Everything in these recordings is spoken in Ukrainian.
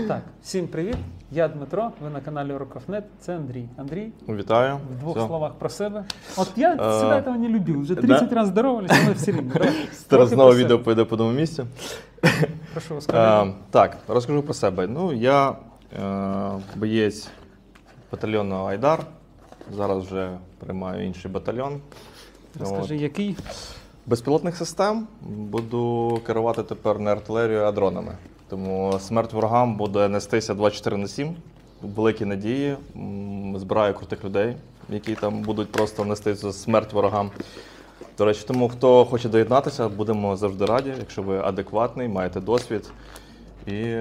Так, всім привіт, я Дмитро, ви на каналі Уроков.нет, це Андрій. Андрій, вітаю. В двох словах про себе. От я себя этого не любил, вже 30 раз здоровались, але все рівно. Зараз знову відео пойде по одному місцю. Прошу, розкажи. Так, розкажу про себе. Ну, я боєць батальйону Айдар, зараз вже приймаю інший батальйон. Розкажи, який? Безпілотних систем буду керувати тепер не артилерією, а дронами. Тому смерть ворогам буде нестися 24/7. Великі надії. Збираю крутих людей, які там будуть просто нести смерть ворогам. До речі, тому хто хоче доєднатися, будемо завжди раді, якщо ви адекватний, маєте досвід і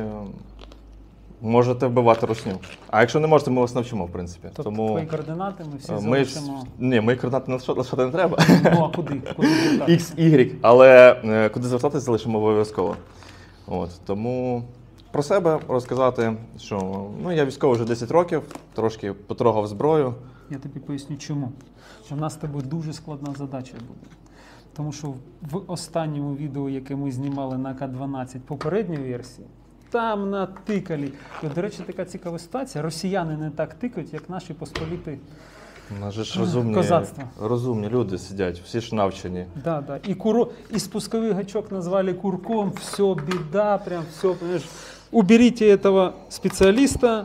можете вбивати русню. А якщо не можете, ми вас навчимо, в принципі. Тобто твої координати ми всі залишимо? Ні, мої координати лишати не треба. Ну, а куди? X, Y. Але куди звертатися, залишимо обов'язково. Тому про себе розказати, що я військовий вже 10 років, трошки потрогав зброю. Я тобі поясню чому. Що в нас з тобою дуже складна задача буде. Тому що в останньому відео, яке ми знімали на АК-12 попередньої версії, там натикали. І, до речі, така цікава ситуація. Росіяни не так тикають, як наші посполіти. У нас же ж розумні люди сидять, всі ж навчені. Да. І спусковий гачок назвали курком, все, біда, прям все. Понимаешь? Уберіть этого спеціаліста,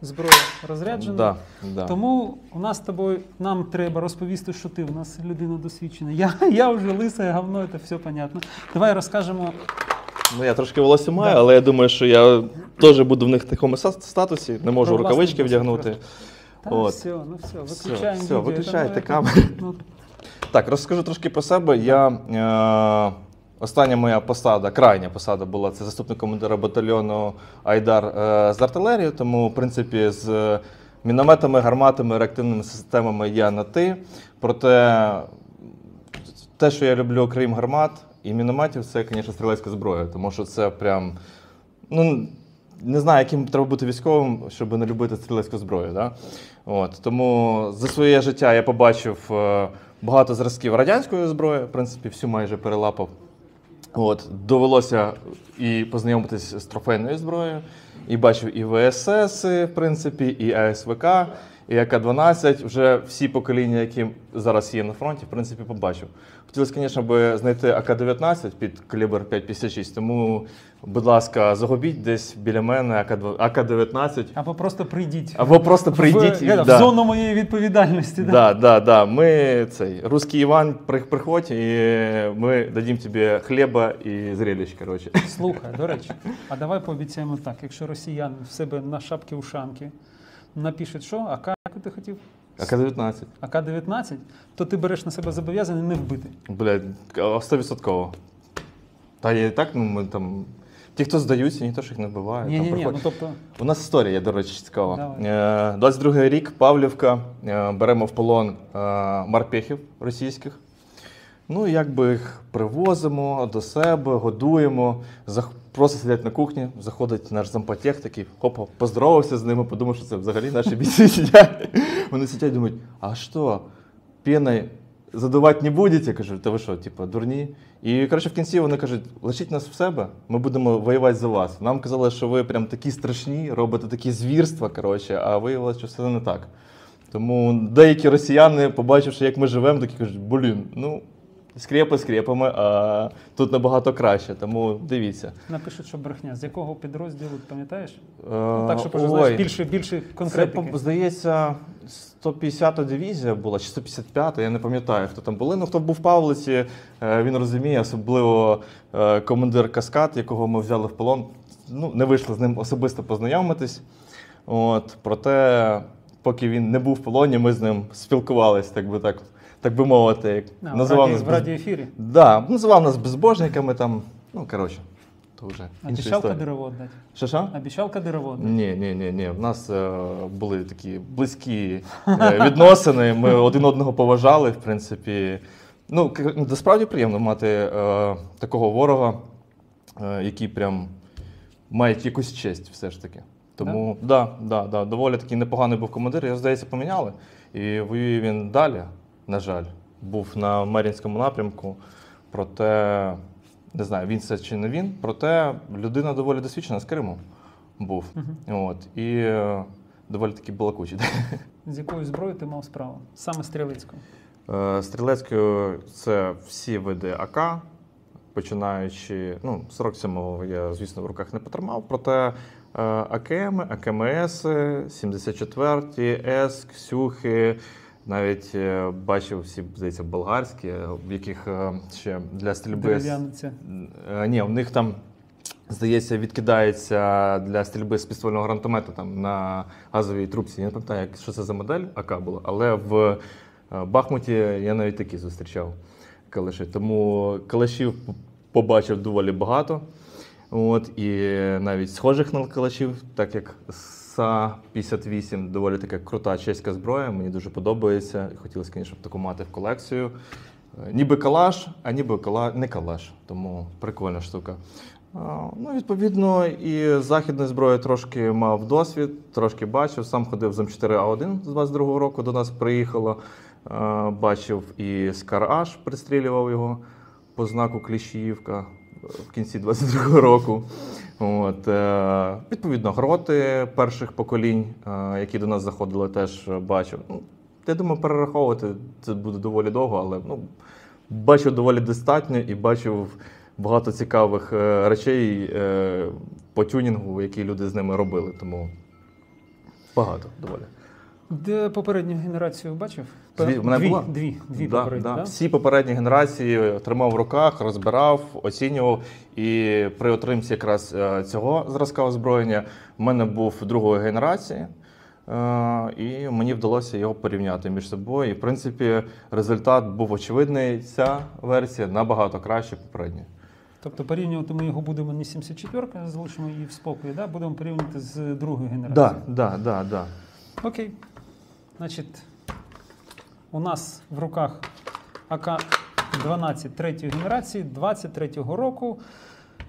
зброя розряджена. Да. Тому у нас з тобою, нам треба розповісти, що ти у нас людина досвідчена. Я вже лиса, говно, це все понятно. Давай розкажемо. Я трошки волосся маю, але я думаю, що я теж буду в них в такому статусі, не можу рукавички вдягнути. Все, виключаємо відео. Виключайте камеру. Так, розкажу трошки про себе. Остання моя посада, крайня посада була, це заступник командира батальйону Айдар з артилерії, тому, в принципі, з мінометами, гарматами, реактивними системами я на «ти». Проте, те, що я люблю, окрім гармат і мінометів, це, звісно, стрілецька зброя, тому що це прям, не знаю, яким треба бути військовим, щоб не любити стрілецьку зброю. Да? Тому за своє життя я побачив багато зразків радянської зброї, в принципі, всю майже перелапав. Довелося і познайомитись з трофейною зброєю, і бачив і ВСС, в принципі, і АСВК, і АК-12, вже всі покоління, які зараз є на фронті, в принципі, побачив. Хотілося, звісно, знайти АК-19 під калібр 5,56, тому, будь ласка, загубіть десь біля мене АК-19. Або просто прийдіть. В зону моєї відповідальності. Да. Ми, русский Іван, приходь, і ми дадим тобі хліба і зрелищ, коротше. Слухай, до речі, а давай пообіцяємо так, якщо росіяни в себе на шапки-ушанки напишуть, що? АК ти хотів? АК-19. АК-19, то ти береш на себе зобов'язання не вбити. 100%. Та і так, ми там... Ті, хто здаються, ніхто ж їх не вбиває. Ні, У нас історія є, до речі, цікава. 22-й рік, Павлівка, беремо в полон морпехів російських. Їх привозимо до себе, годуємо, просто сидять на кухні, заходить наш зампотех такий, хопа, поздоровався з ними, подумав, що це взагалі наші бійці сидять. Вони сидять і думають, а що, пеною задувати не будете? Кажу, та ви що, дурні? І, в кінці вони кажуть, лишіть нас в себе, ми будемо воювати за вас. Нам казали, що ви прям такі страшні, робите такі звірства, а виявилося, що все не так. Тому деякі росіяни, побачивши, як ми живемо, такі кажуть, скрепи скрепами, а тут набагато краще, тому дивіться. Напишуть, що брехня. З якого підрозділу, пам'ятаєш? Так, щоб вже знаєш більше конкретики. Це, здається, 150-та дивізія була, чи 155-та, я не пам'ятаю, хто там були. Хто був в Павлиці, він розуміє, особливо командир Каскад, якого ми взяли в полон. Не вийшло з ним особисто познайомитись. Проте, поки він не був в полоні, ми з ним спілкувалися, так би мовити. Називав нас в радіоефірі? Називав нас безбожниками там, то вже інша історія. Обіцяв Кадирову віддати? Що? Обіцяв Кадирову віддати? Ні. У нас були такі близькі відносини, ми один одного поважали, в принципі. Насправді приємно мати такого ворога, який прям має якусь честь все ж таки. Тому, доволі такий непоганий був командир, його, здається, поміняли. І воює він далі. На жаль, був на Мар'їнському напрямку, проте, не знаю, він це чи не він, проте людина доволі досвідчена з Криму. був. От, і доволі таки балакучий. З якою зброєю ти мав справу? Саме стрілецькою? Стрілецькою це всі види АК, починаючи, 47-го я, звісно, в руках не потримав, проте АКМ, АКМС, 74-ті, С, Ксюхи, навіть бачив всі, здається, болгарські, в яких ще для стрільби... Дерев'яниця? Ні, в них там, здається, відкидається для стрільби з підствольного гранатомета там, на газовій трубці. Я не пам'ятаю, що це за модель АК була, але в Бахмуті я навіть такі зустрічав калаші. Тому калашів побачив доволі багато. От, і навіть схожих на калашів, так як СА-58 доволі така крута чеська зброя, мені дуже подобається. Хотілося, звісно, таку мати в колекцію. Ніби калаш, а ніби не калаш, тому прикольна штука. Відповідно, і західної зброї трошки мав досвід, трошки бачив. Сам ходив з М4А1 з 22-го року, до нас приїхало. Бачив і Скар-Аш, пристрілював його по знаку Кліщіївка в кінці 22-го року. От, відповідно, гроти перших поколінь, які до нас заходили, теж бачив. Я думаю, перераховувати це буде доволі довго, але бачив доволі достатньо і бачив багато цікавих речей по тюнінгу, які люди з ними робили. Тому багато доволі. Де попередню генерацію бачив? Дві попередні, да. Да? Всі попередні генерації тримав в руках, розбирав, оцінював. І при отримці якраз цього зразка озброєння в мене був другої генерації. І мені вдалося його порівняти між собою. І, в принципі, результат був очевидний. Ця версія набагато краще попередньої. Тобто порівнювати ми його будемо не 74-ка, залишимо її в спокої, да? Будемо порівнювати з другою генерацією. Да. Окей. Значить, у нас в руках АК-12 третьої генерації, 23-го року.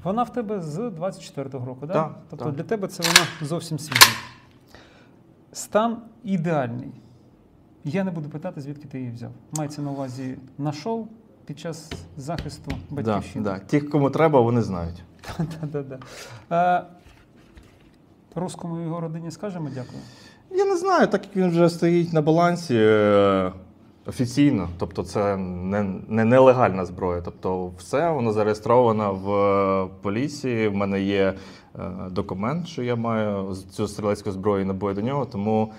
Вона в тебе з 24-го року, да? Так. Тобто для тебе це вона зовсім свіжа. Стан ідеальний. Я не буду питати, звідки ти її взяв. Мається на увазі, знайшов під час захисту батьківщини. Да. Ті, кому треба, вони знають. Руському його родині скажемо дякую? Я не знаю, так як він вже стоїть на балансі офіційно, тобто це не нелегальна зброя. Тобто все, воно зареєстровано в поліції, в мене є документ, що я маю цю стрілецьку зброю і набої до нього, тому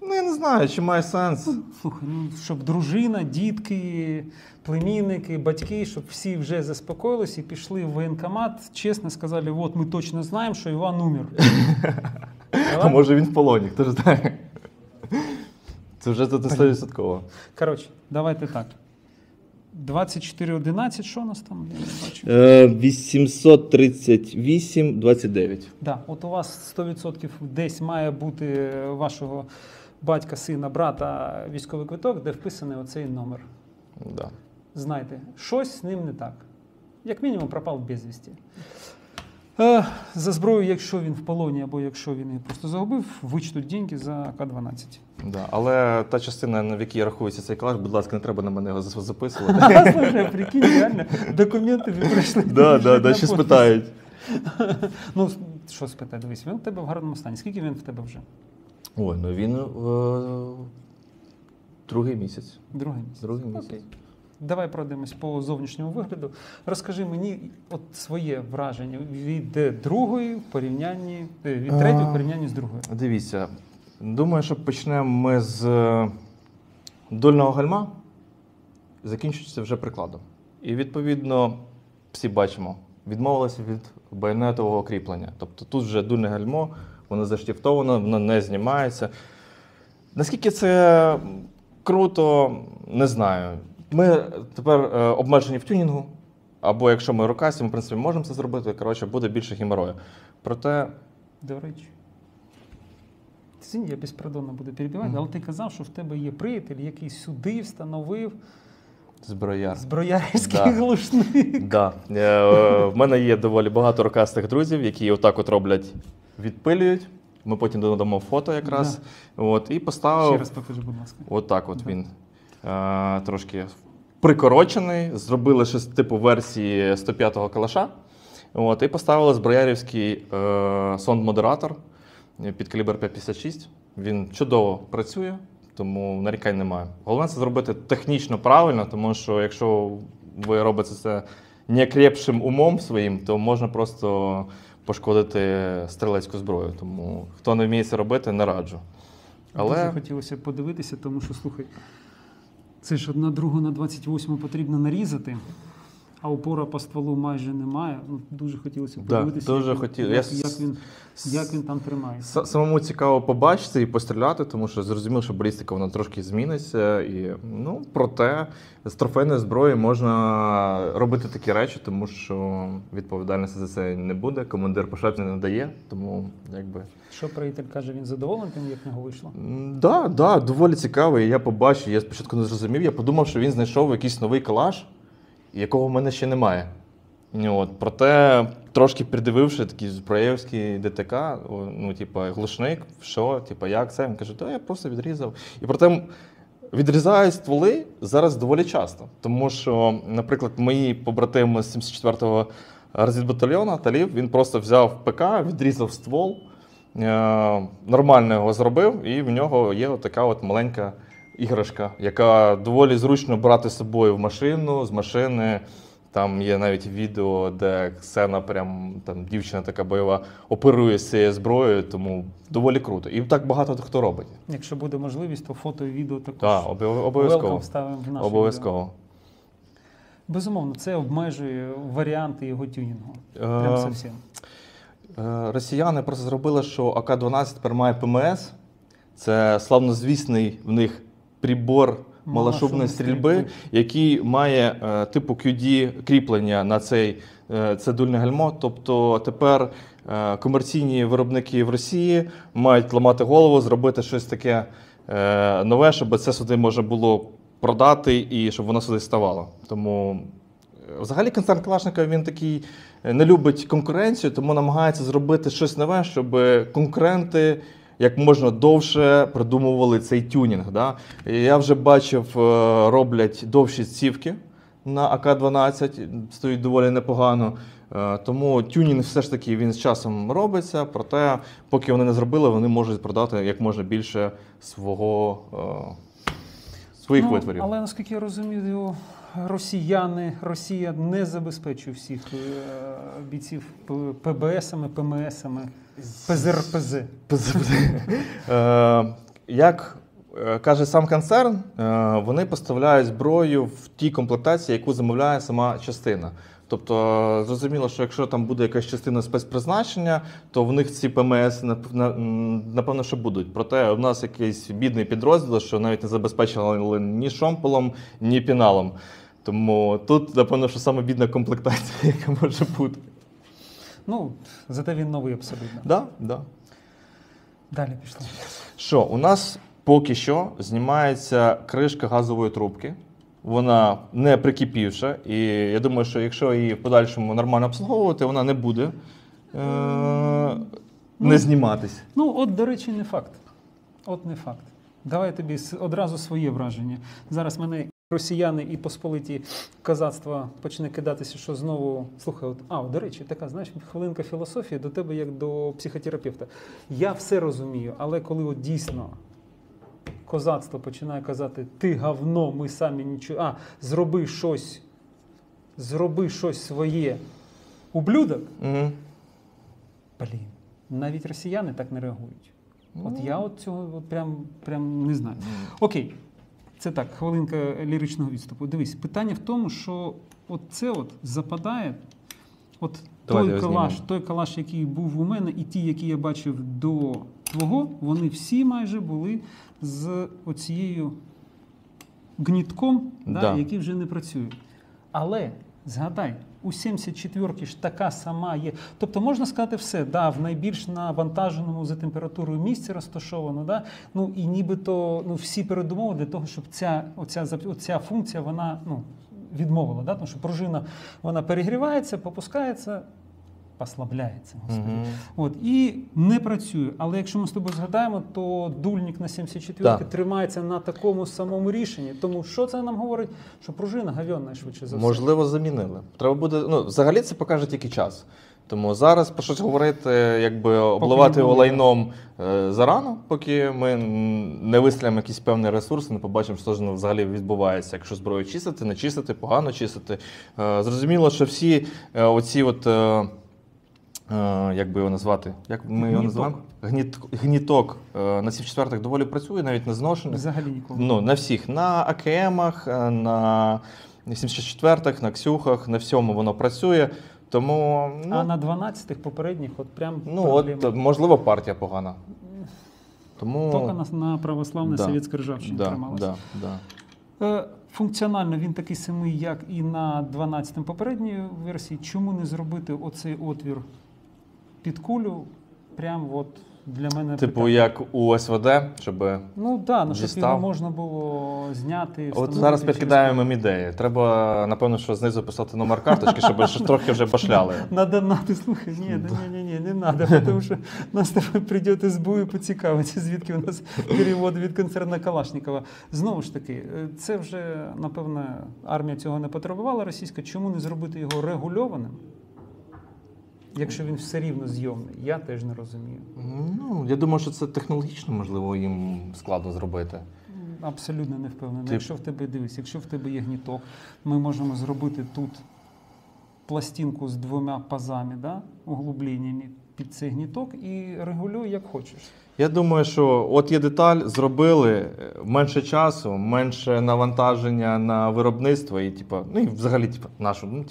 я не знаю, чи має сенс. Слухай, щоб дружина, дітки, племінники, батьки, щоб всі вже заспокоїлись і пішли в воєнкомат, чесно сказали, от ми точно знаємо, що Іван умер. А може він в полоні, хто ж знає. Це вже тут 100%. Коротше, давайте так. 2411, що у нас там? Я не бачу. 838,29. Да, от у вас 100% десь має бути вашого батька, сина, брата військовий квиток, де вписаний оцей номер. Да. Знайте, щось з ним не так. Як мінімум пропав безвісті. За зброю, якщо він в полоні або якщо він її просто загубив, вичтуть деньги за АК-12. Да. Але та частина, в якій рахується цей калаш, будь ласка, не треба на мене його записувати. Слухай, прикинь, реально, документи ви прийшли. Да, ще спитають. Ну, що спитати, дивись, він в тебе в гарному стані. Скільки він в тебе вже? Ой, він другий місяць. Другий місяць. Другий місяць. Окей. Давай пройдемось по зовнішньому вигляду. Розкажи мені от своє враження від другої в порівнянні, від третьої в порівнянні з другою. Дивіться, думаю, що почнемо ми з дульного гальма, закінчується вже прикладом. І відповідно, всі бачимо, відмовилися від байонетового кріплення. Тобто тут вже дульне гальмо, воно заштифтовано, воно не знімається. Наскільки це круто, не знаю. Ми тепер обмежені в тюнінгу, або якщо ми рукасті, ми, в принципі, можемо це зробити, коротше, буде більше геморою. Проте... До речі, я безпардонно буду перебивати, але ти казав, що в тебе є приятель, який сюди встановив зброярський глушник. Да. В мене є доволі багато рукастих друзів, які отак от роблять, відпилюють. Ми потім додамо фото якраз. От, і поставив... Ще раз покажи, будь ласка. Отак от він. Трошки прикорочений. Зробили щось типу версії 105-го калаша. От, і поставили зброярівський сонд-модератор під калібр 5,56. Він чудово працює, тому нарікань немає. Головне це зробити технічно правильно, тому що якщо ви робите це некрепшим умом своїм, то можна просто пошкодити стрілецьку зброю. Тому хто не вміє це робити, не раджу. Дуже хотілося подивитися, тому що, слухай, це ж 1/2 на 28 потрібно нарізати, а опора по стволу майже немає. Ну, дуже хотілося подивитися, як він там тримається. Самому цікаво побачити і постріляти, тому що зрозуміло, що балістика вона трошки зміниться. І, проте з трофейної зброї можна робити такі речі, тому що відповідальності за це не буде, командир по шапці не дає, тому якби... Що приятель каже, він задоволений тим, як в нього вийшло? Да, доволі цікавий. Я побачив, я спочатку не зрозумів, я подумав, що він знайшов якийсь новий калаш, якого в мене ще немає. Проте, трошки придививши такий зброєвський ДТК, глушник, що, як це? Він каже, я просто відрізав. І проте відрізають стволи зараз доволі часто. Тому що, наприклад, мої побратими з 74-го розвідбатальйону, Талів, він просто взяв ПК, відрізав ствол, нормально його зробив, і в нього є така маленька іграшка, яка доволі зручно брати з собою в машину, з машини. Там є навіть відео, де Ксена, дівчина така бойова, оперує з цією зброєю, тому доволі круто. І так багато хто робить. Якщо буде можливість, то фото і відео також. Так, обов'язково. Вставимо в наше обов'язково. відео. Безумовно, це обмежує варіанти його тюнінгу. Прям зовсім. Росіяни просто зробили, що АК-12 тепер має ПМС. Це славнозвісний в них прибор малошумної стрільби, який має типу QD кріплення на це дульне гальмо. Тобто тепер комерційні виробники в Росії мають ламати голову, зробити щось таке нове, щоб це сюди можна було продати і щоб воно сюди ставало. Тому взагалі концерн Калашникова, він такий не любить конкуренцію, тому намагається зробити щось нове, щоб конкуренти як можна довше придумували цей тюнінг. Да? Я вже бачив, роблять довші цівки на АК-12, стоїть доволі непогано. Тому тюнінг все ж таки він з часом робиться, проте поки вони не зробили, вони можуть продати як можна більше своїх витворів. Але наскільки я розумію, Росія не забезпечує всіх бійців ПБСами, ПМСами, ПЗРПЗ. Як каже сам концерн, вони поставляють зброю в тій комплектації, яку замовляє сама частина. Тобто, зрозуміло, що якщо там буде якась частина спецпризначення, то в них ці ПМС, напевно, що будуть. Проте у нас якийсь бідний підрозділ, що навіть не забезпечили ні шомполом, ні піналом. Тому тут, напевно, що саме бідна комплектація, яка може бути. Зате він новий абсолютно. Да. Далі пішло. Що, у нас поки що знімається кришка газової трубки. Вона не прикипівша, і я думаю, що якщо її в подальшому нормально обслуговувати, вона не буде не зніматись. До речі, не факт. Не факт. Давай тобі одразу своє враження. Зараз мене росіяни і посполиті козацтва почне кидатися, що знову... Слухай, до речі, така, хвилинка філософії до тебе, як до психотерапевта. Я все розумію, але коли дійсно козацтво починає казати, ти говно, ми самі нічого, зроби щось своє, ублюдок, навіть росіяни так не реагують. Я цього прям не знаю. Окей. Це так, хвилинка ліричного відступу. Дивись, питання в тому, що це западає, той калаш, який був у мене, і ті, які я бачив до твого, вони всі майже були з оцією гнітком, який вже не працює. Але, згадай, у 74-ки ж така сама є. Тобто можна сказати все, в найбільш навантаженому за температурою місці розташовано, і нібито всі передумови для того, щоб ця функція вона відмовила. Тому що пружина вона перегрівається, попускається, ослабляється. Господи. Мгм. От, і не працює. Але якщо ми з тобою згадаємо, то дульник на 74 Так. тримається на такому самому рішенні. Тому що це нам говорить? Що пружина гавьонна швидше за все. Можливо, замінили. Треба буде, ну, взагалі це покаже тільки час. Тому зараз про щось говорити, якби обливати його буде. лайном зарано, поки ми не вистрілимо якісь певні ресурси, не побачимо, що ж взагалі відбувається. Якщо зброю чистити, не чистити, погано чистити. Зрозуміло, що всі оці от, як би його назвати? Як ми його називаємо? Гніток на 74-х доволі працює, навіть не зношений. Взагалі ніколи. Ну, на всіх. На АКМах, на 74-х, на Ксюхах, на всьому воно працює. Тому, ну, А на 12-х попередніх от прям ну проблема. от, можливо, партія погана. Тому... Тільки на православне совєтське ржавчині трималося. Функціонально він такий самий, як і на 12-м попередній версії. Чому не зробити оцей отвір під кулю? Прям от для мене Типу, питання. як у СВД, щоб Ну так, щоб дістав. його можна було зняти. От встановити зараз через підкидаємо їм ідеї. Треба, напевно, що знизу писати номер карточки, щоб ще трохи вже башляли. На донати, слухай, ні, не надо, тому що нас тебе прийде СБУ і поцікавиться, звідки у нас перевод від концерна Калашникова. Знову ж таки, це вже, напевно, армія цього не потребувала російська. Чому не зробити його регульованим, якщо він все рівно зйомний? Я теж не розумію. Ну, я думаю, що це технологічно, можливо, їм складно зробити. Абсолютно не впевнений. Ти- Якщо в тебе, дивись, якщо в тебе є гніток, ми можемо зробити тут пластинку з 2 пазами, да, углубленнями під цей гніток і регулюй як хочеш. Я думаю, що от є деталь, зробили менше часу, менше навантаження на виробництво і ну і взагалі, нашу,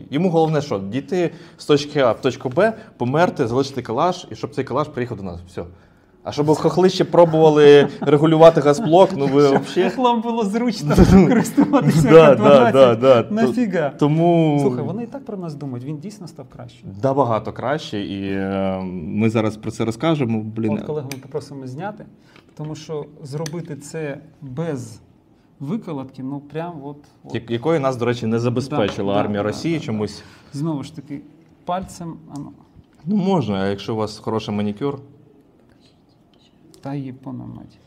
йому головне, що дійти з точки А в точку Б, померти, залишити калаш, і щоб цей калаш приїхав до нас. Все. А щоб хохли ще пробували регулювати газблок, ну ви взагалі. Хохлам було зручно користуватися Да, К12. Нафіга? Тому Слухай, вони і так про нас думають, він дійсно став кращим. да, багато краще, і ми зараз про це розкажемо. От колегу ми попросимо зняти, тому що зробити це без виколотки, ну прям от. Якої нас, до речі, не забезпечила Да, армія да, Росії да, чомусь. Знову ж таки, пальцем, Ну можна, якщо у вас хороший манікюр. та її понамать.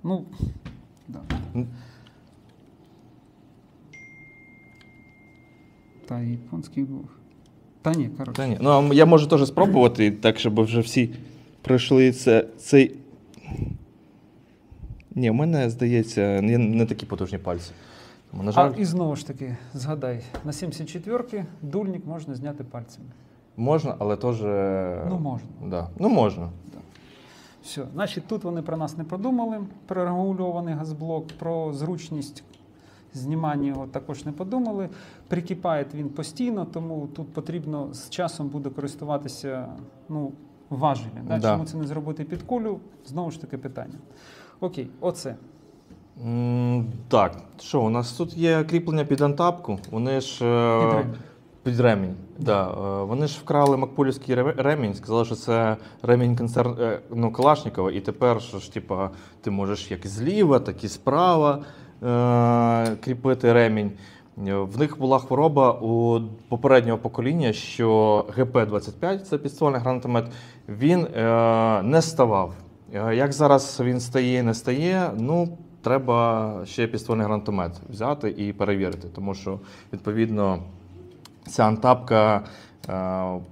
Ну, да. М. Та японський був. Та ні, коротше. Та ні. Ну, а я можу теж спробувати, так, щоб вже всі пройшли цей. Ні, у мене, здається, не такі потужні пальці. Тому, на жаль, І знову ж таки, згадай, на 74-ки дульник можна зняти пальцем. можна, але теж. Ну, можна. Да. Ну, можна. Все, значить, тут вони про нас не подумали, про регульований газблок, про зручність знімання його також не подумали. Прикипає він постійно, тому тут потрібно з часом буде користуватися важелі. Да? Да. Чому це не зробити під кулю? Знову ж таки питання. Окей, оце. Так, що, у нас тут є кріплення під антапку, вони ж... Під ремінь. Під ремінь, да. Вони ж вкрали макпулівський ремінь, сказали, що це ремінь Калашникова, і тепер що ж, ти можеш як зліва, так і справа кріпити ремінь. В них була хвороба у попереднього покоління, що ГП-25, це підствольний гранатомет, він не ставав. Як зараз він стає, не стає, треба ще підствольний гранатомет взяти і перевірити, тому що, відповідно, ця антапка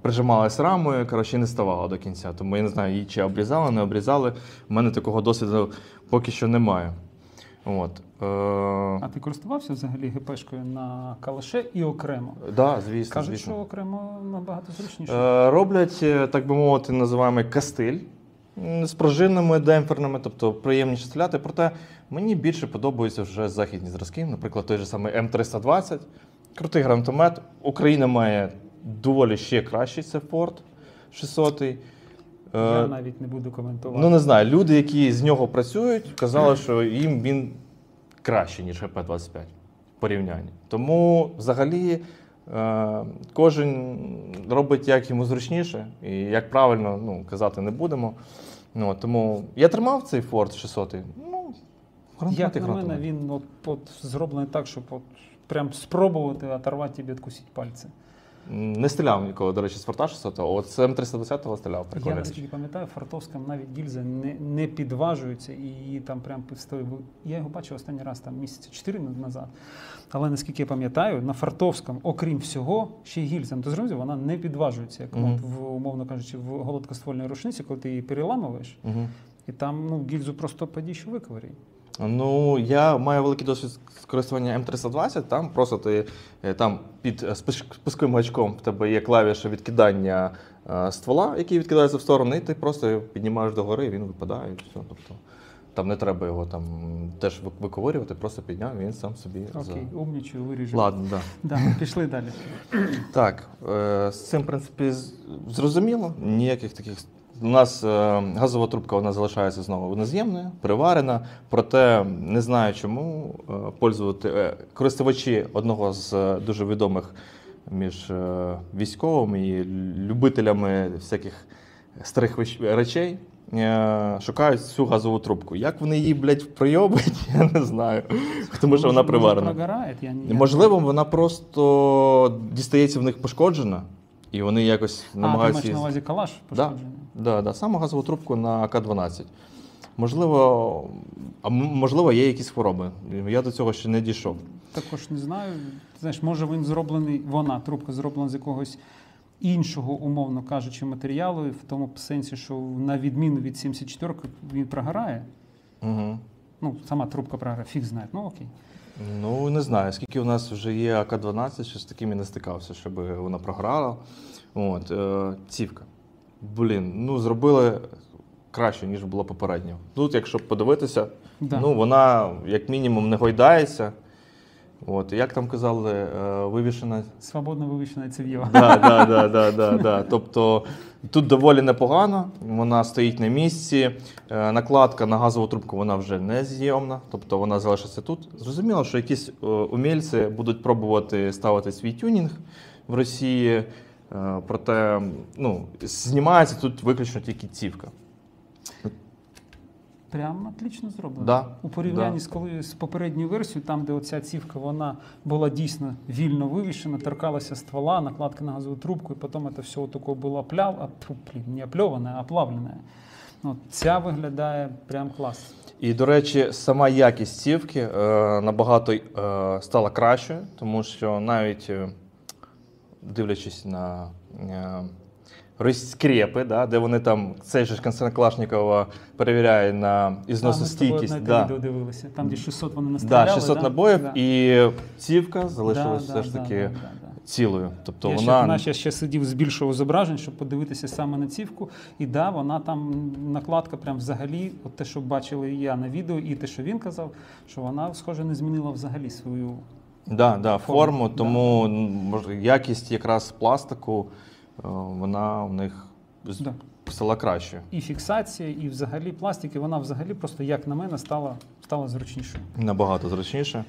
прижималась рамою, коротше, не ставала до кінця. Тому я не знаю, її чи обрізали, не обрізали. У мене такого досвіду поки що немає. От. А ти користувався взагалі ГПшкою на калаше і окремо? Да, звісно. Кажуть, звісно. що окремо набагато зручніше. Роблять, так би мовити, називаємо кастиль з пружинними демпферними, тобто приємніше стріляти. Проте мені більше подобаються вже західні зразки, наприклад, той же самий М320. Крутий гранатомет. Україна має доволі ще кращий, це Форд 600. Я навіть не буду коментувати. Ну, не знаю, люди, які з нього працюють, казали, що їм він краще, ніж ГП-25 в порівнянні. Тому, взагалі, кожен робить як йому зручніше, і як правильно, казати не будемо. Тому я тримав цей Форд 600. Як на мене, він зроблений так, щоб прям спробувати оторвати і відкусити пальці. Не стріляв ніколи, до речі, з форта 600, а от з М320 стріляв. Я Прикольно. наскільки пам'ятаю, в Фартовському навіть гільза не підважується і її там прям підставив. Я його бачив останній раз там місяці 4 назад. Але наскільки я пам'ятаю, на Фартовському, окрім всього, ще й гільза. Ну, ти зрозумів, вона не підважується, як от, умовно кажучи, в голодкоствольній рушниці, коли ти її переламуєш, і там гільзу просто подіщу виковирій. Ну, я маю великий досвід з користування М320, там просто ти там під спусковим гачком в тебе є клавіша відкидання ствола, який відкидається в сторону, і ти просто його піднімаєш догори, і він випадає, і все. Тобто, там не треба його там теж виковирювати, просто підняв, і він сам собі. Окей, умнічую, виріжу. Ладно, да. Да, пішли далі. Так, з цим, в принципі, зрозуміло, ніяких таких. У нас газова трубка вона залишається знову нез'ємною, приварена, проте не знаю чому користувачі одного з дуже відомих між військовими і любителями всяких старих речей шукають цю газову трубку. Як вони її, блядь, пройобать, я не знаю, тому що вона приварена. Прогорає, Можливо, вона просто дістається в них пошкоджена. І вони якось намагаються... ти маєш на увазі калаш пошкоджений? Да, саме газову трубку на АК-12. Можливо, є якісь хвороби. Я до цього ще не дійшов. Також не знаю. Ти знаєш, може вона, трубка зроблена з якогось іншого, умовно кажучи, матеріалу, в тому сенсі, що на відміну від 74-ки він прогорає. Угу. Ну, сама трубка прогорає, фіг знає. Ну, окей. Ну, не знаю, скільки у нас вже є АК-12, що з таким і не стикався, щоб вона програла. От, цівка. Зробили краще, ніж було попередньо. Тут, якщо подивитися, вона, як мінімум, не гойдається. От, як там казали, вивішена... Свободно вивішена цев'єва. Да. Тобто тут доволі непогано, вона стоїть на місці, накладка на газову трубку вона вже не зйомна, тобто вона залишиться тут. Зрозуміло, що якісь умільці будуть пробувати ставити свій тюнінг в Росії, проте знімається тут виключно тільки цівка. Прям отлично зроблено. Да, у порівнянні з попередньою версією, там, де оця цівка, вона була дійсно вільно вивішена, торкалася ствола, накладка на газову трубку, і потім це все таке було не опльоване, а плавлене. Ця виглядає прям клас. І, до речі, сама якість цівки набагато стала кращою, тому що навіть дивлячись на скрепи, де вони там, цей же концерн Калашникова перевіряє на ізносостійкість. Ми відео дивилися, там де 600 вони настріляли. Да, 600 набоїв, і цівка залишилась все ж таки цілою. Тобто я ще сидів з більшого зображень, щоб подивитися саме на цівку. І вона там, накладка прям взагалі, от те, що бачили я на відео, і те, що він казав, що вона, схоже, не змінила взагалі свою форму. Тому якість якраз пластику, вона в них стала краще. І фіксація, і взагалі пластики, вона взагалі просто, як на мене, стала зручнішою. Набагато зручніше.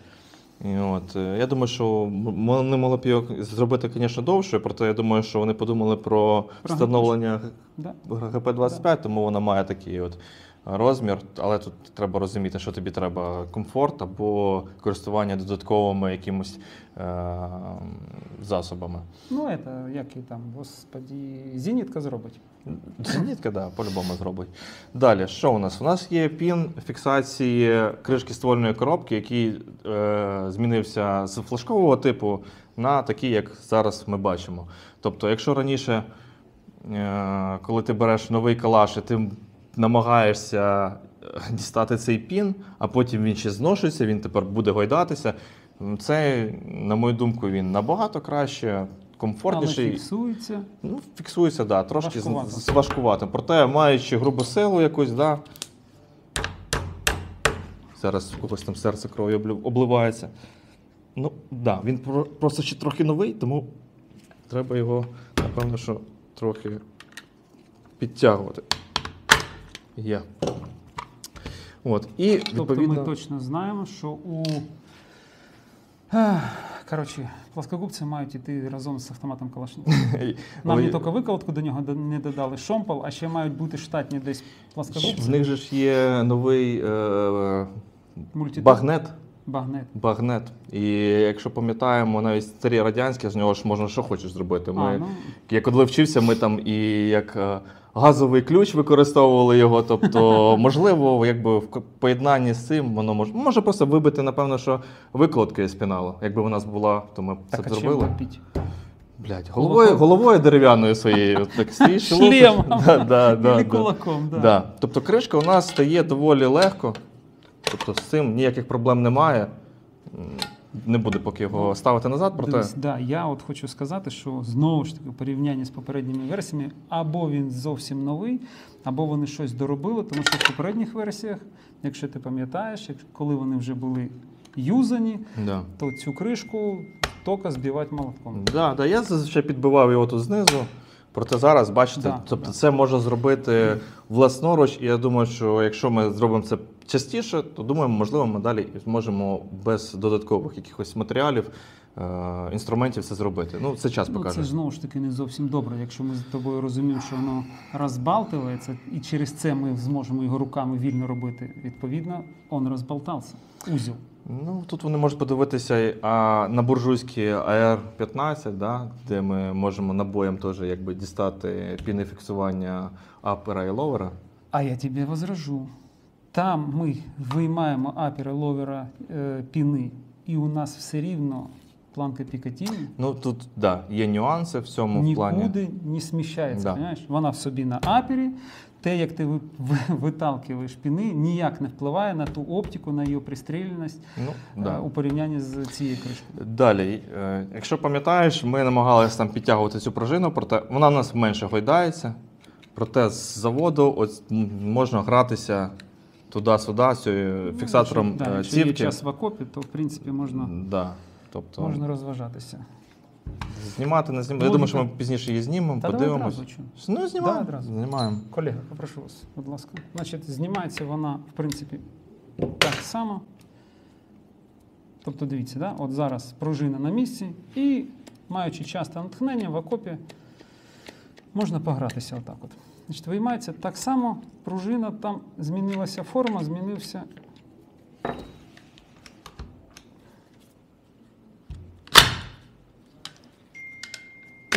Я думаю, що вони могли б його зробити, звісно, довше, проте я думаю, що вони подумали про встановлення ГП-25, тому вона має такий розмір, але тут треба розуміти, що тобі треба комфорт або користування додатковими якимось засобами. Як і там, господі, зенітка зробить. Зенітка, так, по-любому зробить. Далі, що у нас? У нас є пін фіксації кришки ствольної коробки, який змінився з флешкового типу на такий, як зараз ми бачимо. Тобто, якщо раніше, коли ти береш новий калаш, і ти намагаєшся дістати цей пін, а потім він ще зношується, він тепер буде гойдатися. Це, на мою думку, він набагато краще, комфортніший. Але фіксується? Фіксується, так, трошки важкувато. Проте, маючи грубу силу якусь, зараз у когось там серце кров'ю обливається. Він просто ще трохи новий, тому треба його, напевно, що трохи підтягувати. Є. І, тобто ми точно знаємо, що плоскогубці мають йти разом з автоматом Калашникова. Нам не тільки виколотку до нього не додали, шомпол, а ще мають бути штатні десь плоскогубці. В них же ж є новий Багнет. І якщо пам'ятаємо, навіть старі радянські, з нього ж можна що хочеш зробити. Я коли вчився, ми там і як газовий ключ використовували його, тобто, можливо, якби в поєднанні з цим воно може просто вибити, напевно, що викладки з піналу. Якби у нас була, то ми б це б зробили. Блядь, головою дерев'яною своєю. Так стоїш, шлемом. Да, кулаком, да. Тобто кришка у нас стає доволі легко. Тобто з цим ніяких проблем немає. Не буде поки його ставити назад, проте... Дивись, да, я от хочу сказати, що знову ж таки в порівнянні з попередніми версіями, або він зовсім новий, або вони щось доробили, тому що в попередніх версіях, якщо ти пам'ятаєш, коли вони вже були юзані, то цю кришку тільки збивати молотком. Да, я зазвичай підбивав його тут знизу. Проте зараз, бачите, це можна зробити власноруч, і я думаю, що якщо ми зробимо це частіше, то думаємо, можливо, ми далі зможемо без додаткових якихось матеріалів, інструментів це зробити. Ну, це час покаже. Це ж, знову ж таки не зовсім добре, якщо ми з тобою розуміємо, що воно розбалтується, і через це ми зможемо його руками вільно робити. Відповідно, він розболтався. Узел. Ну, тут вони можуть подивитися на буржуйський AR-15, да, де ми можемо набоєм теж якби дістати піни фіксування апера і ловера. А я тобі возражу. Там ми виймаємо апера, ловера, піни, і у нас все рівно планка Пікатіні. Ну, тут, да, є нюанси в цьому плані. Нікуди не сміщається, розумієш? Вона в собі на апері. Те, як ти виталкиваєш піни, ніяк не впливає на ту оптику, на її пристріляність у порівнянні з цією кришкою. Далі, якщо пам'ятаєш, ми намагалися там підтягувати цю пружину, проте вона у нас менше гойдається. Проте з заводу можна гратися туди-сюди, з фіксатором цівки. Якщо є час в окопі, то в принципі можна розважатися. Знімати, не знімати. Я думаю, що ми пізніше її знімемо, подивимось. Ну, знімаємо. Знімаємо. Колега, попрошу вас, будь ласка. Значить, знімається вона, в принципі, так само. Тобто, дивіться, да? От зараз пружина на місці і, маючи часте натхнення, в окопі можна погратися отак от. Значить, виймається так само, пружина, там змінилася форма, змінився.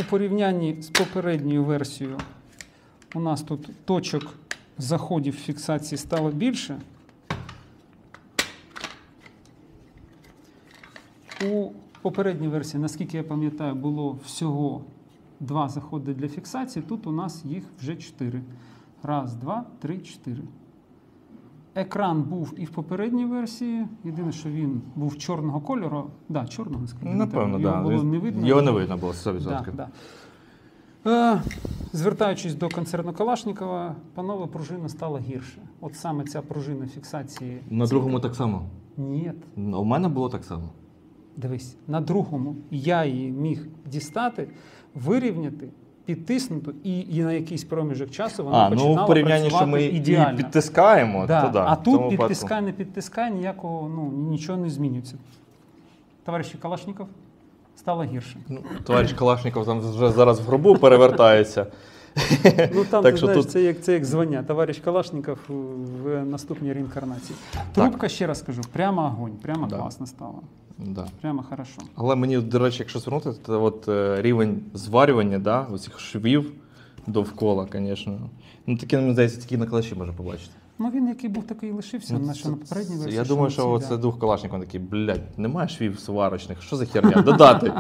У порівнянні з попередньою версією у нас тут точок заходів фіксації стало більше. У попередній версії, наскільки я пам'ятаю, було всього 2 заходи для фіксації. Тут у нас їх вже 4. 1, 2, 3, 4. Екран був і в попередній версії. Єдине, що він був чорного кольору. Да, чорного, скажімо. Напевно, його було не видно. Його не видно було, 100%. Звертаючись до концерну Калашникова, панове, пружина стала гірше. От саме ця пружина фіксації... На другому так само? Ні. У мене було так само. Дивись, на другому я її міг дістати, вирівняти, підтиснути, і на якийсь проміжок часу вона починала в порівнянні, що ми ідеально. її підтискаємо, то да. А тут підтискай, не підтискай, ніякого, нічого не змінюється. Товариші Калашников, стало гірше. Товариш Калашников там вже зараз в гробу перевертається. Там, ти знаєш, це як звання. Товариш Калашников в наступній реінкарнації. Трубка, ще раз кажу, прямо огонь, прямо класно стало. Да. Прямо хорошо. Але мені, до речі, якщо звернути, то от рівень зварювання, оцих швів довкола, звісно. Такі, мені здається, такі на калаші можна побачити. Він який був, такий і лишився, на попередній версії. Я думаю, що це дух Калашникова такий, немає швів сварочних, що за херня? Додати.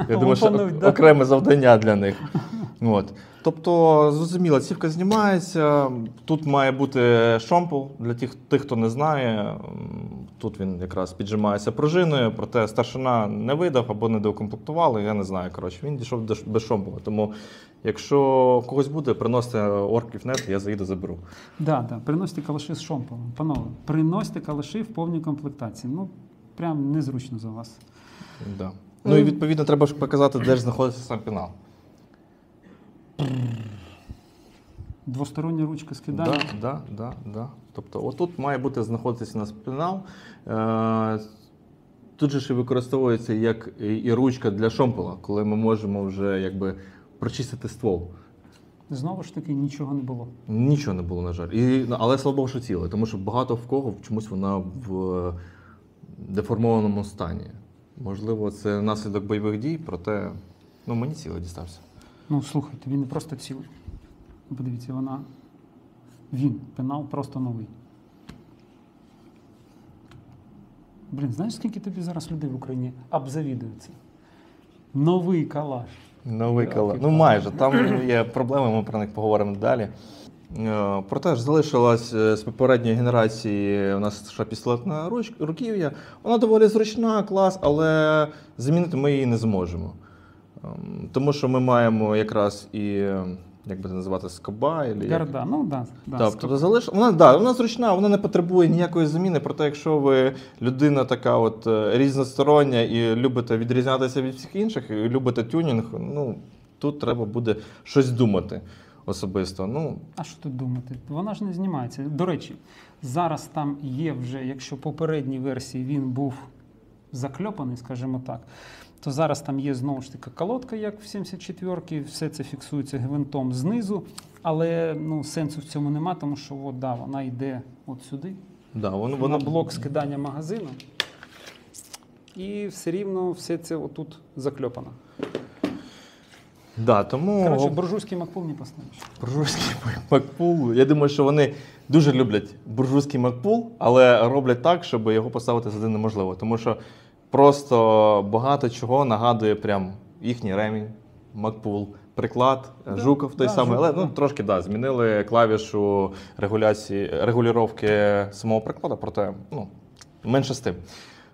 Я думаю, що окреме завдання для них. Тобто, зрозуміло, цівка знімається, тут має бути шомпол, для тих, хто не знає, тут він якраз піджимається пружиною, проте старшина не видав або не доукомплектували, я не знаю, він дійшов без шомпола, тому якщо когось буде, приносите орків.нет, я заїду, заберу. Приносите калаші з шомполом, панове, приносите калаші в повній комплектації, прям незручно за вас. І відповідно треба ж показати, де ж знаходиться сам пінал. Двостороння ручка скидання? Да. Тобто отут має бути знаходитися у нас пінал. Тут же ж і використовується як і ручка для шомпола, коли ми можемо вже прочистити ствол. Знову ж таки, нічого не було. Нічого не було, на жаль. Але слава Богу, що ціле, тому що багато в кого чомусь вона деформованому стані. Можливо, це наслідок бойових дій, проте мені цілий дістався. Ну, слухайте, він не просто цілий. Подивіться, пенал просто новий. Блін, знаєш, скільки тобі зараз людей в Україні обзавідуються? Новий калаш. Новий калаш. Ну, майже. Там є проблеми, ми про них поговоримо далі. Проте ж залишилась з попередньої генерації у нас ще пістолетна руків'я. Вона доволі зручна, клас, але замінити ми її не зможемо. Тому що ми маємо якраз і, як би це називати, скоба. Гарда, Тобто вона зручна, вона не потребує ніякої заміни. Проте, якщо ви людина така от різностороння і любите відрізнятися від всіх інших, і любите тюнінг, тут треба буде щось думати. Особисто. А що тут думати? Вона ж не знімається. До речі, зараз там є вже, якщо в попередній версії він був закльопаний, скажімо так, то зараз там є знову ж таки колодка, як в 74-ки, все це фіксується гвинтом знизу, але сенсу в цьому нема, тому що вона йде от сюди, на блок скидання магазину, і все рівно все це отут закльопано. Тому... буржуйський Макпул не поставиш. Буржуйський Макпул. Я думаю, що вони дуже люблять буржуйський Макпул, але роблять так, щоб його поставити сюди неможливо. Тому що просто багато чого нагадує прям їхній ремінь, Макпул, приклад, Жуков той самий. Але трошки змінили клавішу регулювання самого прикладу, проте менше з тим.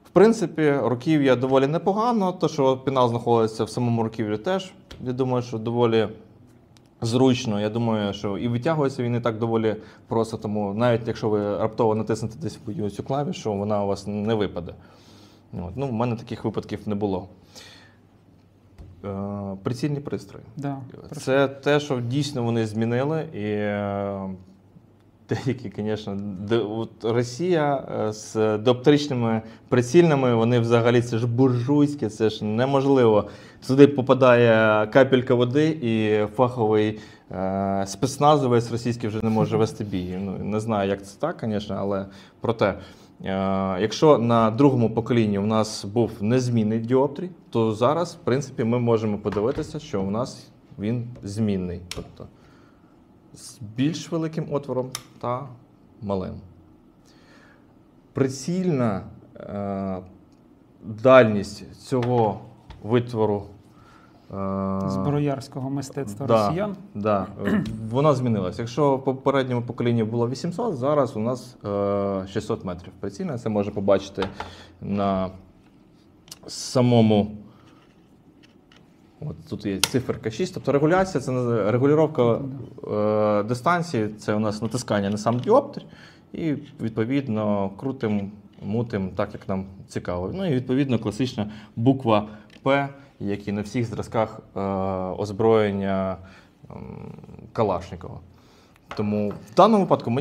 В принципі, руків'я доволі непогано, то що пенал знаходиться в самому руків'ї теж, я думаю, що доволі зручно. Я думаю, що і витягується він не так доволі просто, тому навіть якщо ви раптово натиснете десь цю клавішу, вона у вас не випаде. В мене таких випадків не було. Прицільні пристрої. Це те, що дійсно вони змінили. І деякі, звісно, Росія з диоптричними прицільними, вони взагалі, це ж буржуйське, це ж неможливо. Сюди попадає капелька води і фаховий спецназовець російський вже не може вести бій. Не знаю, як це так, звісно, але проте. Якщо на другому поколінні у нас був незмінний діоптрій, то зараз, в принципі, ми можемо подивитися, що у нас він змінний. Тобто з більш великим отвором та малим. Прицільна дальність цього витвору зброярського мистецтва росіян. Вона змінилася. Якщо в попередньому поколінні було 800, зараз у нас 600 метрів прицільна. Це можна побачити на самому. Тут є циферка 6. Тобто регуляція, це регулювання дистанції, це у нас натискання на сам діоптрій і відповідно крутим, мутим, так як нам цікаво. І відповідно класична буква П, як і на всіх зразках озброєння Калашникова. Тому в даному випадку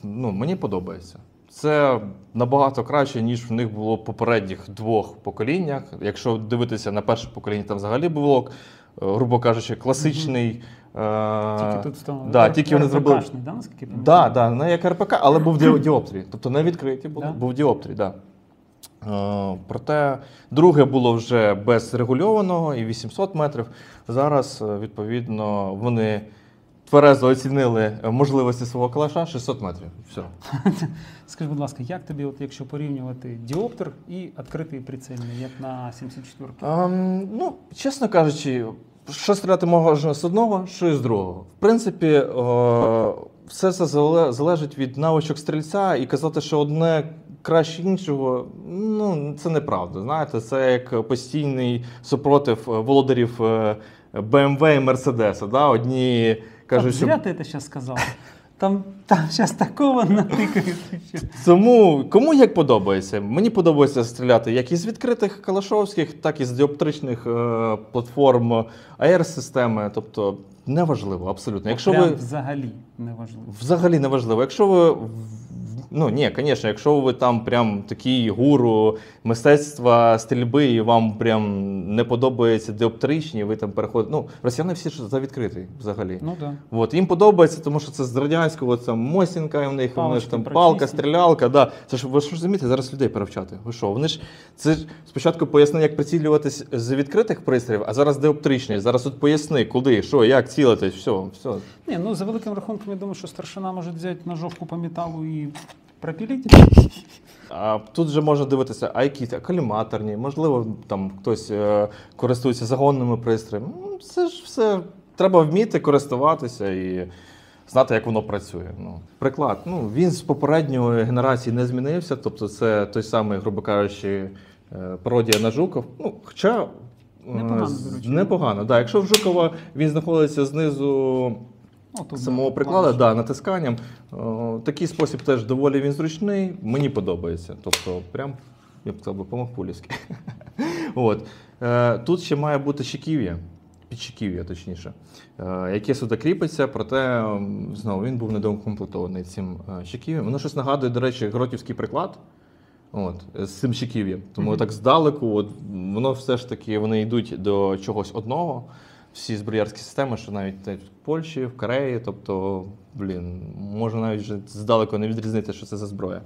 мені подобається. Це набагато краще, ніж в них було в попередніх двох поколіннях. Якщо дивитися на перше покоління, там взагалі був, грубо кажучи, класичний. Тільки тут встановили. Тільки вони зробили. Не як РПК, але був діоптрій. Тобто не відкриті був діоптрій. Проте друге було вже без регульованого і 800 метрів. Зараз, відповідно, вони тверезо оцінили можливості свого калаша 600 метрів. Все. Скажи, будь ласка, як тобі, якщо порівнювати діоптер і відкритий прицільний, як на 74-ки? Чесно кажучи, що стріляти можна з одного, що і з другого. В принципі, все це залежить від навичок стрільця, і казати, що одне краще іншого, це неправда. Знаєте, це як постійний супротив володарів BMW і Мерседеса. Одні кажуть, що... Зря ти це зараз сказав. Там зараз такого натикають. Тому кому як подобається. Мені подобається стріляти як із відкритих калашовських, так і з діоптричних платформ АР-системи. Тобто неважливо, абсолютно. Якщо взагалі неважливо. Взагалі неважливо. Якщо ви Ну, ні, звісно, якщо ви там прям такий гуру мистецтва стрільби, і вам прям не подобається діоптричні, ви там переходите. Ну, росіяни всі ж за відкритий взагалі. Ну, да. От, їм подобається, тому що це з радянського, там Мосінка, в них Палочки там прочисні. палка, стрілялка. Да. Це ж ви ж розумієте, зараз людей перевчати. Ви що? Вони ж це ж спочатку поясни, як прицілюватись з відкритих пристроїв, а зараз діоптричні. Зараз от поясни, куди, що, як цілитись, все. Ні, ну за великим рахунком, я думаю, що старшина може взяти ножовку по металу і пропілити. А тут же можна дивитися, а якісь коліматорні, можливо, там хтось користується загонними пристроями. Ну, це ж все треба вміти користуватися і знати, як воно працює. Ну, приклад, ну, він з попередньої генерації не змінився, тобто це той самий, грубо кажучи, пародія на Жуков. Ну, хоча Непогано, до речі. непогано. Да, якщо в Жукова він знаходиться знизу Отут, самого да, прикладу, клавіші. да, натисканням. Такий спосіб теж доволі він зручний, мені подобається. Тобто, прям, я б сказав, по-махпулівськи. От. Тут ще має бути щеків'я, підщеків'я точніше, яке сюди кріпиться, проте, знову, він був недоукомплектований цим щеків'ям. Воно щось нагадує, до речі, гротівський приклад. От, з цим щеків'ям. Тому так здалеку, от, воно все ж таки, вони йдуть до чогось одного. Всі зброярські системи, що навіть в Польщі, в Кореї, тобто, можна навіть вже здалеку не відрізнити, що це за зброя.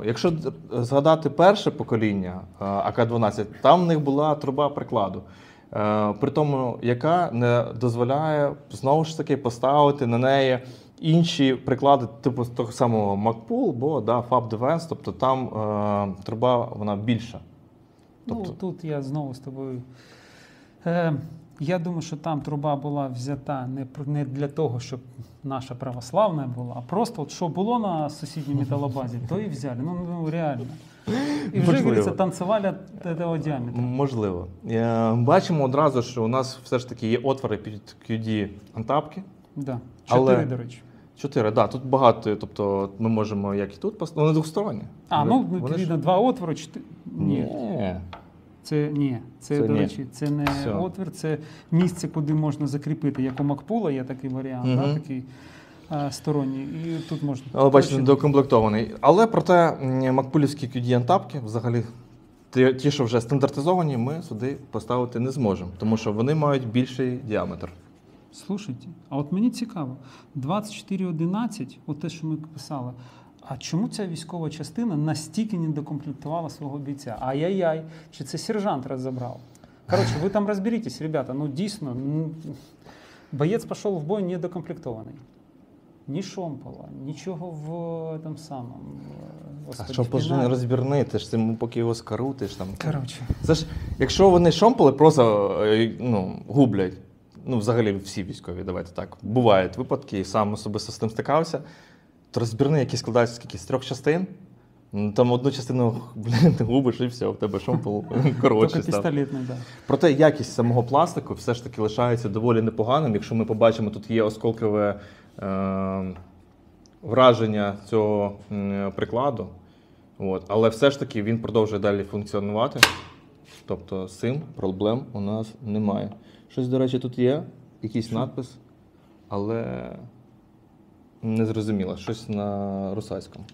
Якщо згадати перше покоління АК-12, там в них була труба прикладу, при тому, яка не дозволяє знову ж таки поставити на неї інші приклади, типу того самого MacPool, бо да, FAB Defense, тобто там труба вона більша. Тобто... Ну, тут я знову з тобою. Я думаю, що там труба була взята не для того, щоб наша православна була, а просто от що було на сусідній металобазі, то і взяли. Ну реально. І вже, говориться, танцювали того діаметру. Можливо. Бачимо одразу, що у нас все ж таки є отвори під QD антапки. Да. 4, до речі. 4, да, тут багато, тобто ми можемо як і тут поставити, вони двосторонні. Відповідно, 2 отвори, 4. Ні. Це, до речі, це не отвір, це місце, куди можна закріпити. Як у Макпула є такий варіант, да, такий сторонній, і тут можна. Але бачите, докомплектований. Але проте макпулівські QD-антапки, взагалі, ті, що вже стандартизовані, ми сюди поставити не зможемо, тому що вони мають більший діаметр. Слушайте, а от мені цікаво, 2411, от те, що ми писали, а чому ця військова частина настільки не докомплектувала свого бійця? Ай-яй-яй, чи це сержант розібрав? Коротше, ви там розберітесь, ребята, ну дійсно, боєць пішов в бой недокомплектований. Ні шомпола, нічого в там самому. А шомпол ж не розбірний, ти ж цим поки його скарутиш. Там. Коротше. Це ж, якщо вони шомполи просто гублять, ну взагалі всі військові, давайте так, бувають випадки, сам особисто з тим стикався, то розбірний, який складається скільки, з 3 частин, там одну частину, ти губиш і все, в тебе шомпол коротший став. Пістолетний, да. Проте якість самого пластику все ж таки лишається доволі непоганим. Якщо ми побачимо, тут є осколкове враження цього прикладу, от, але все ж таки він продовжує далі функціонувати. Тобто з цим проблем у нас немає. Щось, до речі, тут є, якийсь надпис, але не зрозуміло, щось на русайському.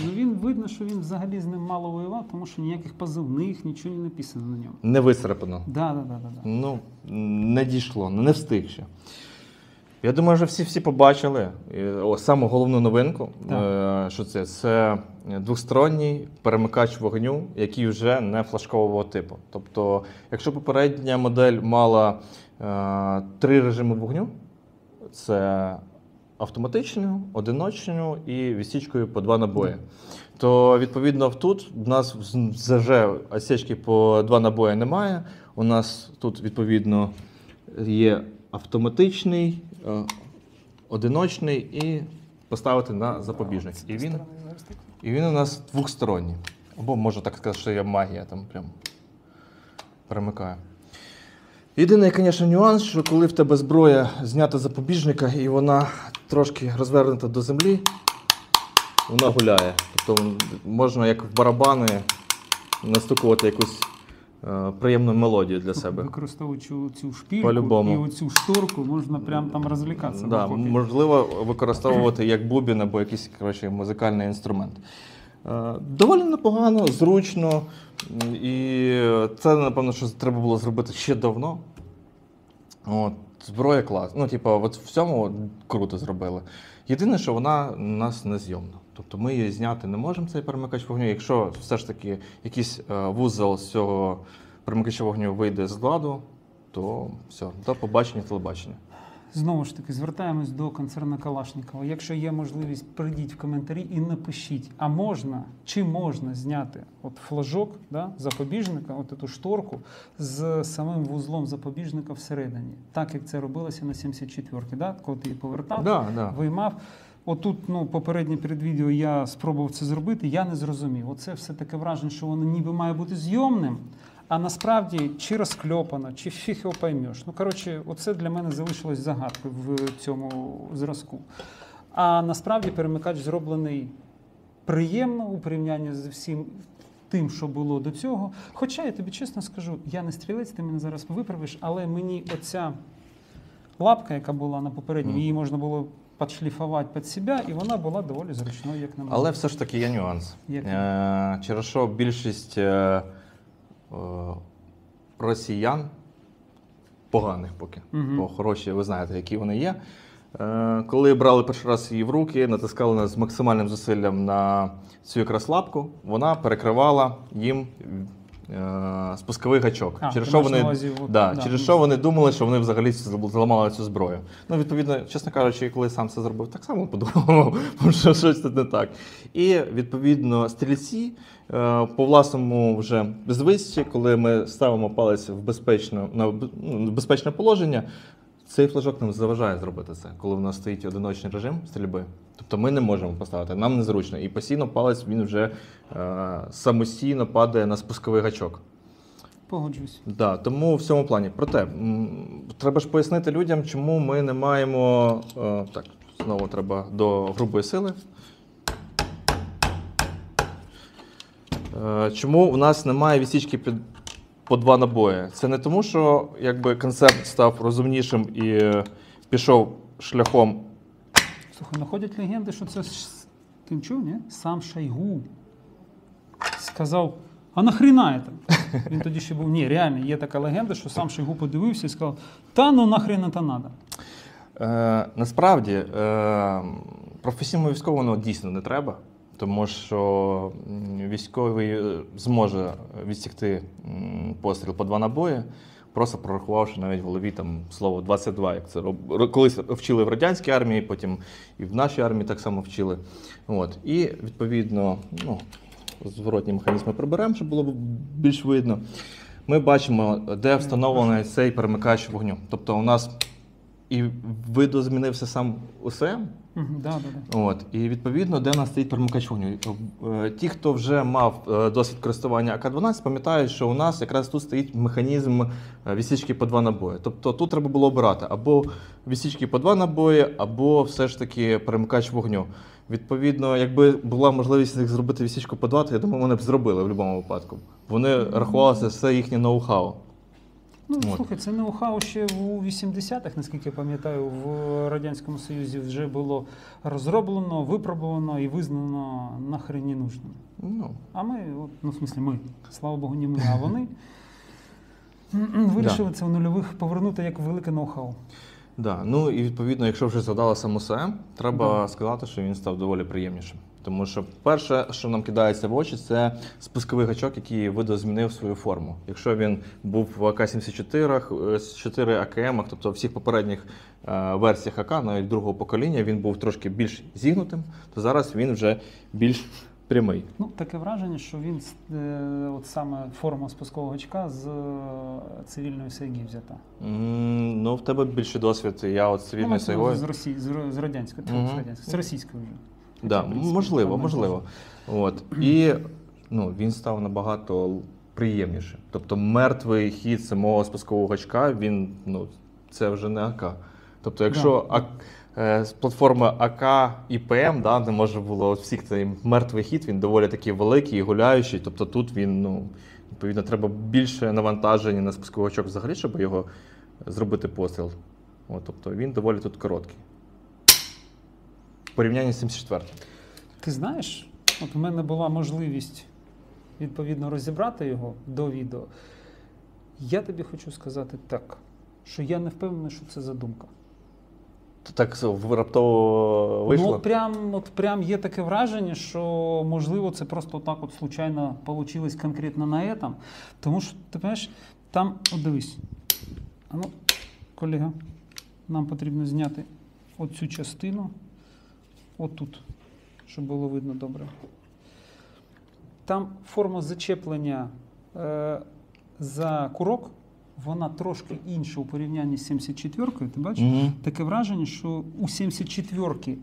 Ну він видно, що він взагалі з ним мало воював, тому що ніяких позивних, нічого не написано на ньому. Не висрапано. Да. Ну, не дійшло, не встиг ще. Я думаю, вже всі побачили саму головну новинку, що це. Це двосторонній перемикач вогню, який вже не флажкового типу. Тобто, якщо попередня модель мала 3 режими вогню, це автоматичну, одиночну і відсічкою по 2 набої, то відповідно тут у нас вже осічки по 2 набої немає. У нас тут відповідно є автоматичний, одиночний і поставити на запобіжник. І він у нас двосторонній. Або можна так сказати, що є магія, там прям перемикає. Єдиний, звісно, нюанс, що коли в тебе зброя знята з запобіжника і вона трошки розвернута до землі, вона гуляє. Тобто можна, як в барабани, настукувати якусь приємну мелодію для себе. Використовуючи цю шпільку По-любому. і оцю шторку, можна прям там розлікатися. Да, можливо, використовувати як бубін або якийсь, коротше, музикальний інструмент. Доволі непогано, зручно, і це, напевно, що треба було зробити ще давно. От, зброя клас. Ну, типу, от в цьому круто зробили. Єдине, що вона у нас незйомна. Тобто ми її зняти не можемо, цей перемикач вогню. Якщо все ж таки якийсь вузол з цього перемикача вогню вийде з ладу, то все, до побачення, телебачення. Знову ж таки, звертаємось до концерну Калашникова. Якщо є можливість, прийдіть в коментарі і напишіть, а можна, чи можна зняти от флажок, да, запобіжника, от цю шторку з самим вузлом запобіжника всередині. Так, як це робилося на 74-ки, да? Коли ти її повертав, виймав. Отут, попереднє передвідео я спробував це зробити, я не зрозумів. Оце все таке враження, що воно ніби має бути зйомним, а насправді чи розкльопано, чи фіг його поймеш. Коротше, оце для мене залишилось загадкою в цьому зразку. А насправді перемикач зроблений приємно у порівнянні з всім тим, що було до цього. Хоча, я тобі чесно скажу, я не стрілець, ти мене зараз виправиш, але мені оця лапка, яка була на попередній, її можна було підшліфувати під себе, і вона була доволі зручною, як на мене. Але все ж таки є нюанс. Через що більшість росіян, поганих поки, бо хороші, ви знаєте, які вони є, коли брали перший раз її в руки, натискали з максимальним зусиллям на цю якраз лапку, вона перекривала їм спусковий гачок. Через що вони думали, що вони взагалі зламали цю зброю. Ну, відповідно, чесно кажучи, коли сам це зробив, так само подумав, що щось тут не так. І, відповідно, стрільці по власному вже звичці, коли ми ставимо палець в безпечне положення, цей флажок нам заважає зробити це, коли в нас стоїть одиночний режим стрільби. Тобто ми не можемо поставити, нам незручно. І постійно палець він вже самостійно падає на спусковий гачок. Погоджуюсь. Да, тому в цьому плані. Проте, треба ж пояснити людям, чому ми не маємо... Так, знову треба до грубої сили. Чому в нас немає відсічки по 2 набої? Це не тому, що якби концепт став розумнішим і пішов шляхом. Слухай, находять легенди, що це ти чув, ні? Сам Шойгу сказав, а нахрена це? Він тоді ще був, ні, реально, є така легенда, що сам Шойгу подивився і сказав, та ну нахрена це треба. Насправді, професійному військовому дійсно не треба. Тому що військовий зможе відсікти постріл по 2 набої, просто прорахувавши навіть в голові там слово 22, як це колись вчили в радянській армії, потім і в нашій армії так само вчили. От. І, відповідно, зворотні механізми приберемо, щоб було більш видно. Ми бачимо, де встановлений цей перемикач вогню. Тобто у нас і видозмінився сам УСМ, От, і відповідно, де в нас стоїть перемикач вогню. Ті, хто вже мав досвід користування АК-12, пам'ятають, що у нас якраз тут стоїть механізм відсічки по 2 набої. Тобто тут треба було обирати або відсічки по 2 набої, або все ж таки перемикач вогню. Відповідно, якби була можливість їх зробити відсічку по 2, то я думаю, вони б зробили в будь-якому випадку. Вони рахувалися все їхнє ноу-хау. Ну, слухай, це ноу-хау ще у 80-х, наскільки я пам'ятаю, в Радянському Союзі вже було розроблено, випробовано і визнано нахрен не нужним. А ми, в смислі ми, слава Богу, не ми, а вони вирішили це в нульових повернути як велике ноу-хау. Да. Ну і відповідно, якщо вже згадали сам УСМ, треба сказати, що він став доволі приємнішим. Тому що перше, що нам кидається в очі, це спусковий гачок, який видозмінив свою форму. Якщо він був в АК-74, 4 АКМ, тобто в всіх попередніх версіях АК, навіть другого покоління, він був трошки більш зігнутим, то зараз він вже більш прямий. Ну, таке враження, що він, от саме форма спускового гачка з цивільної Сайги взята. Ну, в тебе більший досвід, я от з цивільної Сайгою. З радянської, з російської вже. Да, можливо. От. І він став набагато приємнішим. Тобто мертвий хід самого спускового гачка, він, це вже не АК. Тобто якщо з платформи АК і ПМ, не може було всіх цей мертвий хід, він доволі такий великий і гуляючий. Тобто тут він Відповідно, треба більше навантаження на спусковий гачок взагалі, щоб його зробити постріл. Тобто він доволі тут короткий. В порівнянні з 74-м. Ти знаєш, от у мене була можливість відповідно розібрати його до відео. Я тобі хочу сказати так, що я не впевнений, що це задумка. Так раптово вийшло? Ну, прям є таке враження, що, можливо, це просто так от случайно вийшло конкретно на этом. Тому що, ти розумієш, там, от дивись, колега, нам потрібно зняти оцю частину, отут, щоб було видно добре. Там форма зачеплення за курок, вона трошки інша у порівнянні з 74-кою, ти бачиш? Таке враження, що у 74-ки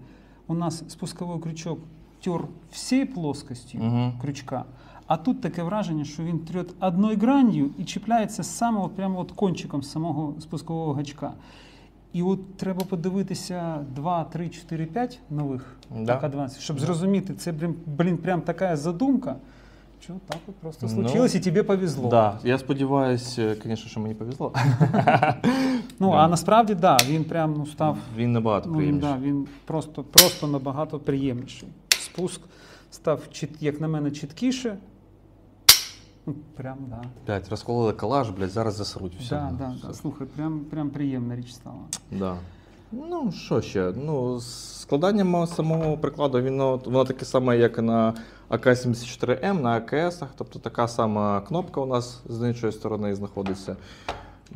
у нас спусковий крючок тер всією плоскостю крючка, а тут таке враження, що він трет одною гранью і чіпляється саме прямо от кончиком самого спускового гачка. І от треба подивитися 2, 3, 4, 5 нових АК-12, щоб зрозуміти, це, прям така задумка, що так от просто случилось, і тобі повезло. Да. Я сподіваюся, звісно, що мені повезло. А насправді, він прям став... Він набагато приємніший. Він просто набагато приємніший. Спуск став, як на мене, чіткіше. Блядь, розкололи калаш, зараз засруть все. Слухай, прям приємна річ стала. Да. Ну, що ще? Складання самого прикладу, воно таке саме, як і на АК-74М, на АКС-ах, тобто така сама кнопка у нас з іншої сторони знаходиться.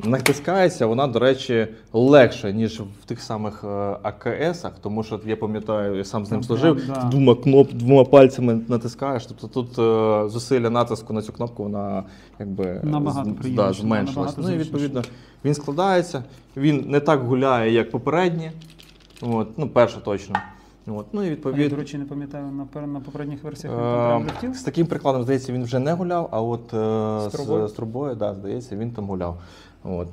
Натискається вона, до речі, легше, ніж в тих самих АКС-ах, тому що, я пам'ятаю, я сам з ним служив, двома пальцями натискаєш, тобто тут зусилля натиску на цю кнопку, вона зменшилась. Ну і відповідно він складається, він не так гуляє, як попередні, перше точно. Ну, і відповідно... Я, до речі, не пам'ятаю, на попередніх версіях він там прям летів? З таким прикладом, здається, він вже не гуляв, а от з трубою, здається, він там гуляв.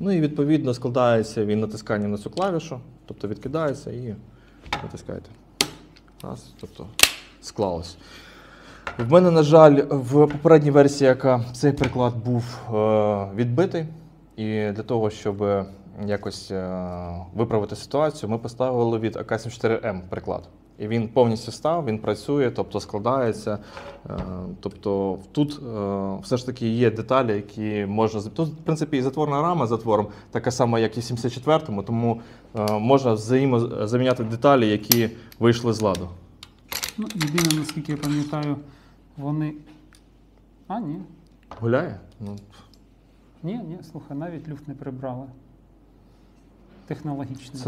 Ну і відповідно складається він натисканням на цю клавішу, тобто відкидається і натискаєте. Раз, тобто склалось. В мене, на жаль, в попередній версії АК цей приклад був відбитий, і для того, щоб якось виправити ситуацію, ми поставили від АК-74М приклад. І він повністю став, він працює, тобто складається. Тобто тут все ж таки є деталі, які можна... Тут, в принципі, і затворна рама з затвором, така сама, як і в 74-му, тому можна взаємозаміняти деталі, які вийшли з ладу. Єдине, наскільки я пам'ятаю, вони... Ні. Гуляє? Ні, слухай, навіть люфт не прибрали. Технологічно.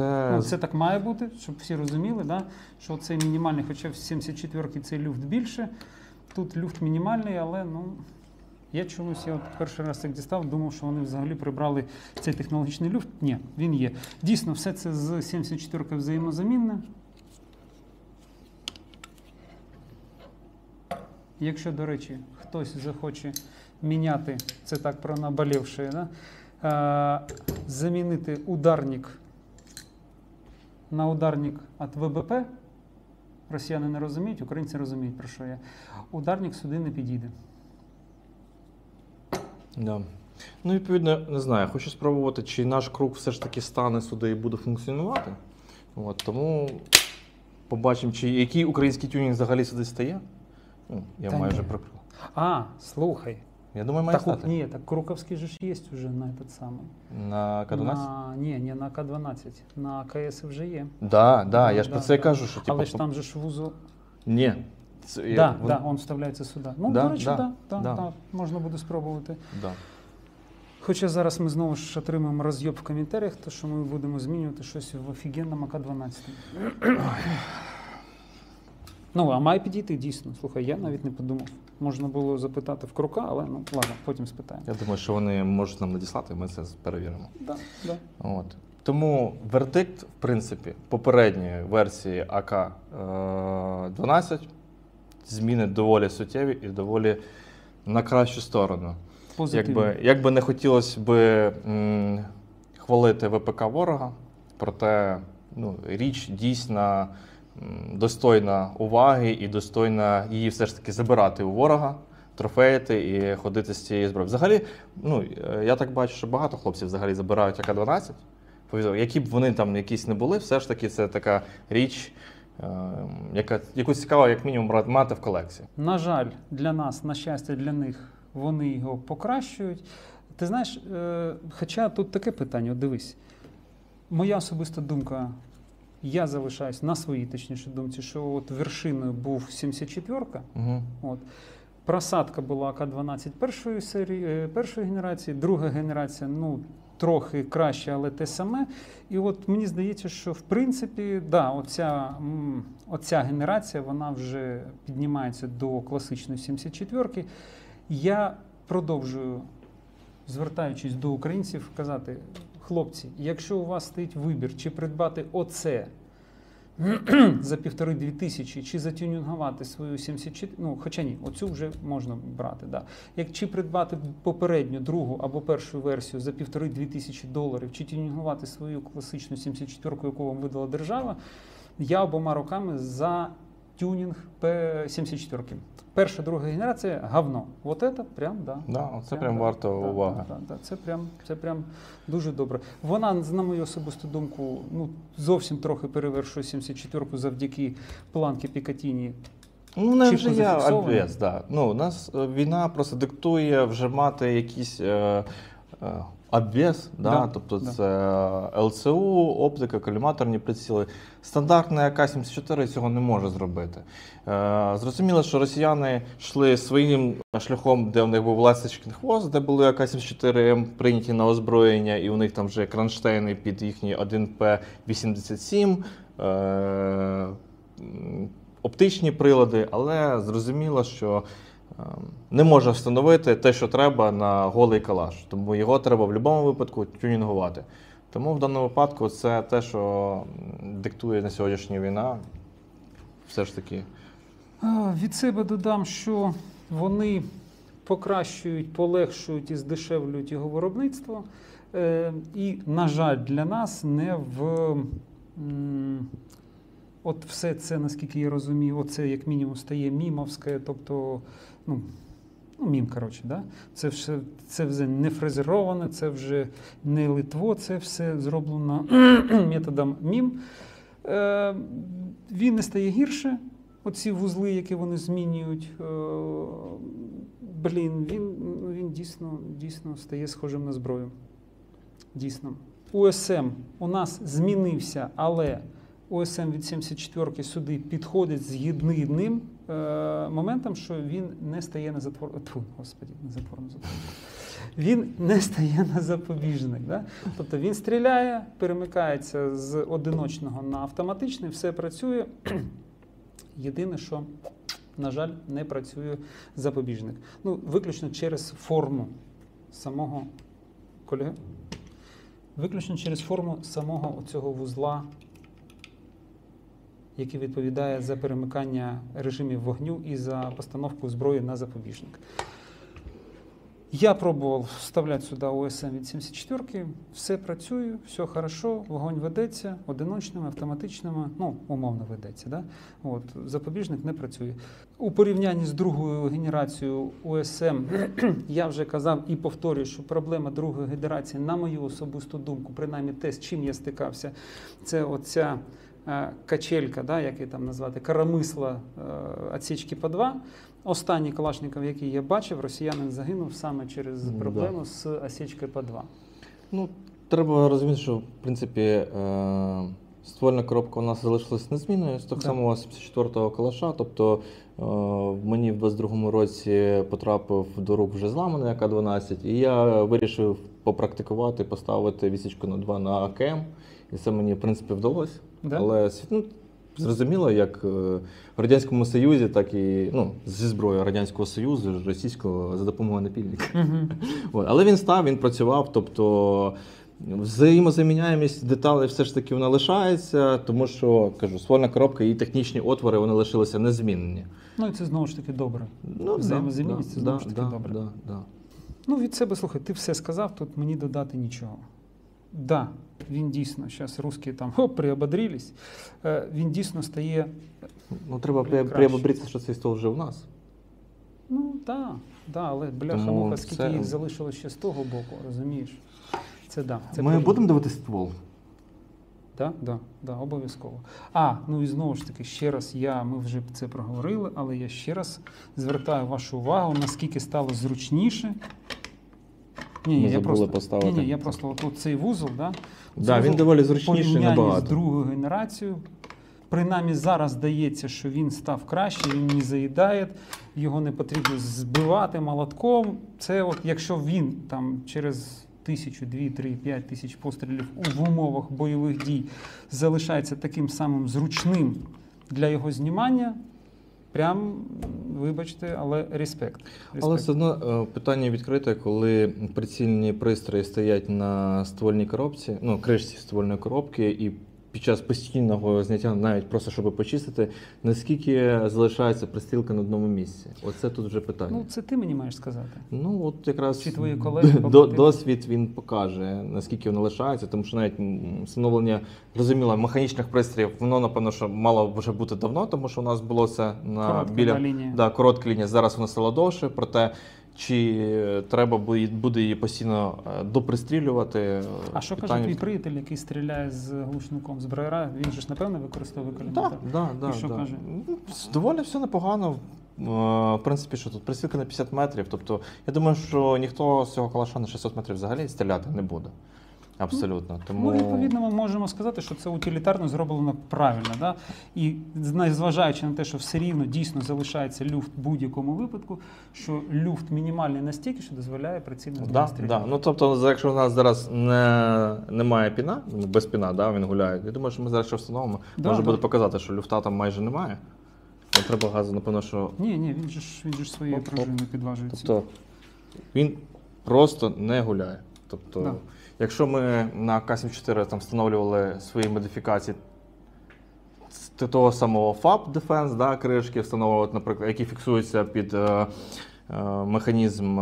Це так має бути, щоб всі розуміли, що це мінімальний, хоча в 74-ки цей люфт більше, тут люфт мінімальний, але я чомусь, перший раз як дістав, думав, що вони взагалі прибрали цей технологічний люфт. Ні, він є. Дійсно, все це з 74-ки взаємозамінне. Якщо, до речі, хтось захоче міняти, це так про наболівши, замінити ударник на ударник від ВБП, росіяни не розуміють, українці розуміють, про що я. Ударник сюди не підійде. Да. Відповідно, не знаю, хочу спробувати, чи наш круг все ж таки стане сюди і буде функціонувати. Тому побачимо, який український тюнінг взагалі сюди стає. Я майже прикрив. Слухай. Я думаю, має стати. Ні, так Круковський же ж є вже на этот самий. На К-12? Ні, не на К-12, на АКС вже є. Да, я ж про це і кажу, що... Але ж там же ж вузол... Ні. Він вставляється сюди. До речі, можна буде спробувати. Хоча зараз ми знову ж отримаємо роз'єб в коментарях, то що ми будемо змінювати щось в офігенному АК-12. А має підійти дійсно. Слухай, я навіть не подумав. Можна було запитати в Крука, але ладно, потім спитаємо. Я думаю, що вони можуть нам надіслати, ми це перевіримо. Да. Тому вердикт, в принципі, попередньої версії АК-12 зміни доволі суттєві і доволі на кращу сторону. Як би не хотілося б хвалити ВПК ворога, проте річ дійсно достойна уваги і достойна її все ж таки забирати у ворога, трофеїти і ходити з цією зброєю. Взагалі, ну, я так бачу, що багато хлопців взагалі забирають АК-12. Які б вони там якісь не були, все ж таки це така річ, яку цікаво, як мінімум, мати в колекції. На жаль, для нас, на щастя, для них, вони його покращують. Ти знаєш, хоча тут таке питання, от дивись, моя особиста думка, я залишаюсь на своїй, точніше, думці, що от вершиною був 74-ка, от, просадка була АК-12 першої генерації, друга генерація, ну, трохи краще, але те саме. І от мені здається, що в принципі, да, оця генерація, вона вже піднімається до класичної 74-ки. Я продовжую, звертаючись до українців, казати, хлопці, якщо у вас стоїть вибір, чи придбати оце за 1500-2000, чи затюнінгувати свою 74, ну, хоча ні, оцю вже можна брати, да. Чи придбати попередню, другу або першу версію за 1500-2000 $, чи тюнінгувати свою класичну 74-ку, яку вам видала держава, я обома руками за тюнінг 74-ки. Перша, друга генерація – говно. Вот это прям, да. Да, це прям варто уваги. Да, це прям дуже добре. Вона, на мою особисту думку, ну, зовсім трохи перевершує 74-ку завдяки планки Пікатіні. Ну, не вже є обв'яз, да. Ну, у нас війна просто диктує вже мати якісь обв'яз, да? Тобто це ЛЦУ, оптика, коліматорні приціли. Стандартна АК-74 цього не може зробити. Зрозуміло, що росіяни йшли своїм шляхом, де у них був ласточкин хвост, де були АК-74М прийняті на озброєння, і у них там вже кронштейни під їхні 1П-87, оптичні прилади, але зрозуміло, що не може встановити те, що треба на голий калаш. Тому його треба в будь-якому випадку тюнінгувати. Тому в даному випадку це те, що диктує на сьогоднішня війна. Все ж таки. Від себе додам, що вони покращують, полегшують і здешевлюють його виробництво. І, на жаль, для нас не в... От все це, наскільки я розумію, оце як мінімум стає мімовське, тобто, ну мім, коротше, да? Це вже не фрезероване, це вже не литво, це все зроблено методом мім. Він не стає гірше, оці вузли, які вони змінюють, він дійсно стає схожим на зброю. Дійсно. УСМ у нас змінився, але УСМ від 74-ки сюди підходить з єдиним моментом, що він не стає на Він не стає на запобіжник. Да? Тобто він стріляє, перемикається з одиночного на автоматичний, все працює. Єдине, що, на жаль, не працює запобіжник. Ну, виключно через форму самого колеги. Виключно через форму самого цього вузла, який відповідає за перемикання режимів вогню і за постановку зброї на запобіжник. Я пробував вставляти сюди ОСМ від 74-ки, все працює, все хорошо, вогонь ведеться, одиночними, автоматичними, ну, умовно ведеться, да? От, запобіжник не працює. У порівнянні з другою генерацією ОСМ, я вже казав і повторюю, що проблема другої генерації, на мою особисту думку, принаймні те, з чим я стикався, це оця качелька, да, як її там назвати, коромисла отсічки по 2. Останній Калашников, який я бачив, росіянин загинув саме через проблему з осічкою по 2. Ну, треба розуміти, що, в принципі, ствольна коробка у нас залишилась незмінною з того самого 74-го калаша. Тобто мені в 22-му році потрапив до рук вже зламаний АК-12, і я вирішив попрактикувати, поставити відсічку на 2 на АКМ. І це мені, в принципі, вдалося. Але зрозуміло, як в Радянському Союзі, так і зі зброєю Радянського Союзу, російського, за допомогою напільника. Але він став, він працював, тобто взаємозаміняємість деталей все ж таки вона лишається, тому що, кажу, ствольна коробка і технічні отвори, вони лишилися незмінні. Ну і це знову ж таки добре. Взаємозамінність це знову ж таки добре. Ну, від себе, слухай, ти все сказав, тут мені додати нічого. Да, він дійсно, зараз русські там приободрились, він дійсно стає треба приободритися, що цей стол вже у нас. Ну, так, але Тому бляха-муха, скільки це- їх залишилось ще з того боку, розумієш? Це да. Це Ми правда. будемо дивитися ствол? Да, обов'язково. Ну і знову ж таки, ще раз, ми вже це проговорили, але я ще раз звертаю вашу увагу, наскільки стало зручніше. Я просто от цей вузол, Він доволі зручніший порівнянні набагато. з другою генерацією. Принаймні зараз здається, що він став краще, він не заїдає, його не потрібно збивати молотком. Це от, якщо він там через 1000, 2, 3, 5 тисяч пострілів в умовах бойових дій залишається таким самим зручним для його знімання, прям, вибачте, але респект. Але все одно питання відкрите, коли прицільні пристрої стоять на ствольній коробці, кришці ствольної коробки, і під час постійного зняття, навіть просто щоб почистити, наскільки залишається пристрілка на одному місці? Оце тут вже питання. Це ти мені маєш сказати. От якраз Чи твої колеги досвід він покаже, наскільки воно лишається, тому що навіть встановлення, зрозуміло, механічних пристроїв, воно, напевно, що мало вже бути давно, тому що у нас було це коротка лінія. Зараз воно стало довше, проте чи треба буде її постійно допристрілювати? А що каже твій приятель, який стріляє з глушником з Брайера? Він же ж, напевно, використовує каліматор? Так. І що каже? Доволі все непогано. В принципі, що тут пристрілка на 50 метрів. Тобто, я думаю, що ніхто з цього калаша на 600 метрів взагалі стріляти не буде. Абсолютно. Тому... відповідно, ми можемо сказати, що це утилітарно зроблено правильно. Да? І незважаючи на те, що все рівно дійсно залишається люфт в будь-якому випадку, що люфт мінімальний настільки, що дозволяє прицільно стріляти. Тобто, якщо у нас зараз немає піна, без піна, він гуляє, я думаю, що ми зараз що встановимо, може буде показати, що люфта там майже немає. Не треба газу, напевно, що... Ні, він же своєю пружиною підважується. Тобто, він просто не гуляє. Тобто, якщо ми на К-74 там встановлювали свої модифікації того самого FAB Defense, кришки, встановлювали, наприклад, які фіксуються під механізм,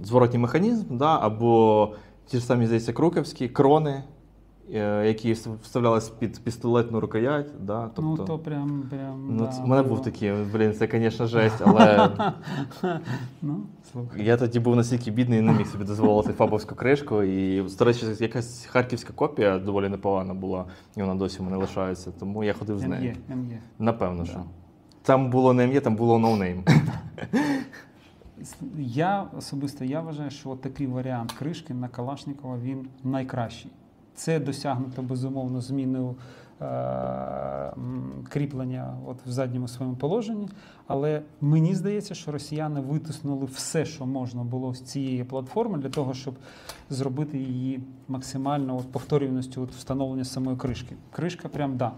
зворотній механізм, або ті ж самі, здається, круківські крони, які вставлялись під пістолетну рукоять. Тобто, то прям у мене був такий, це, звісно, жесть, але я тоді був настільки бідний і не міг собі дозволити фабовську кришку. І, до речі, якась харківська копія доволі непогана була, і вона досі в мене лишається, тому я ходив з нею. МЄ. Напевно, що. Там було не МЄ, там було ноунейм. Я вважаю, що такий варіант кришки на Калашникова, він найкращий. Це досягнуто, безумовно, зміною кріплення в задньому своєму положенні. Але мені здається, що росіяни витиснули все, що можна було з цієї платформи, для того, щоб зробити її максимально повторюваністю встановлення самої кришки. Кришка прям да.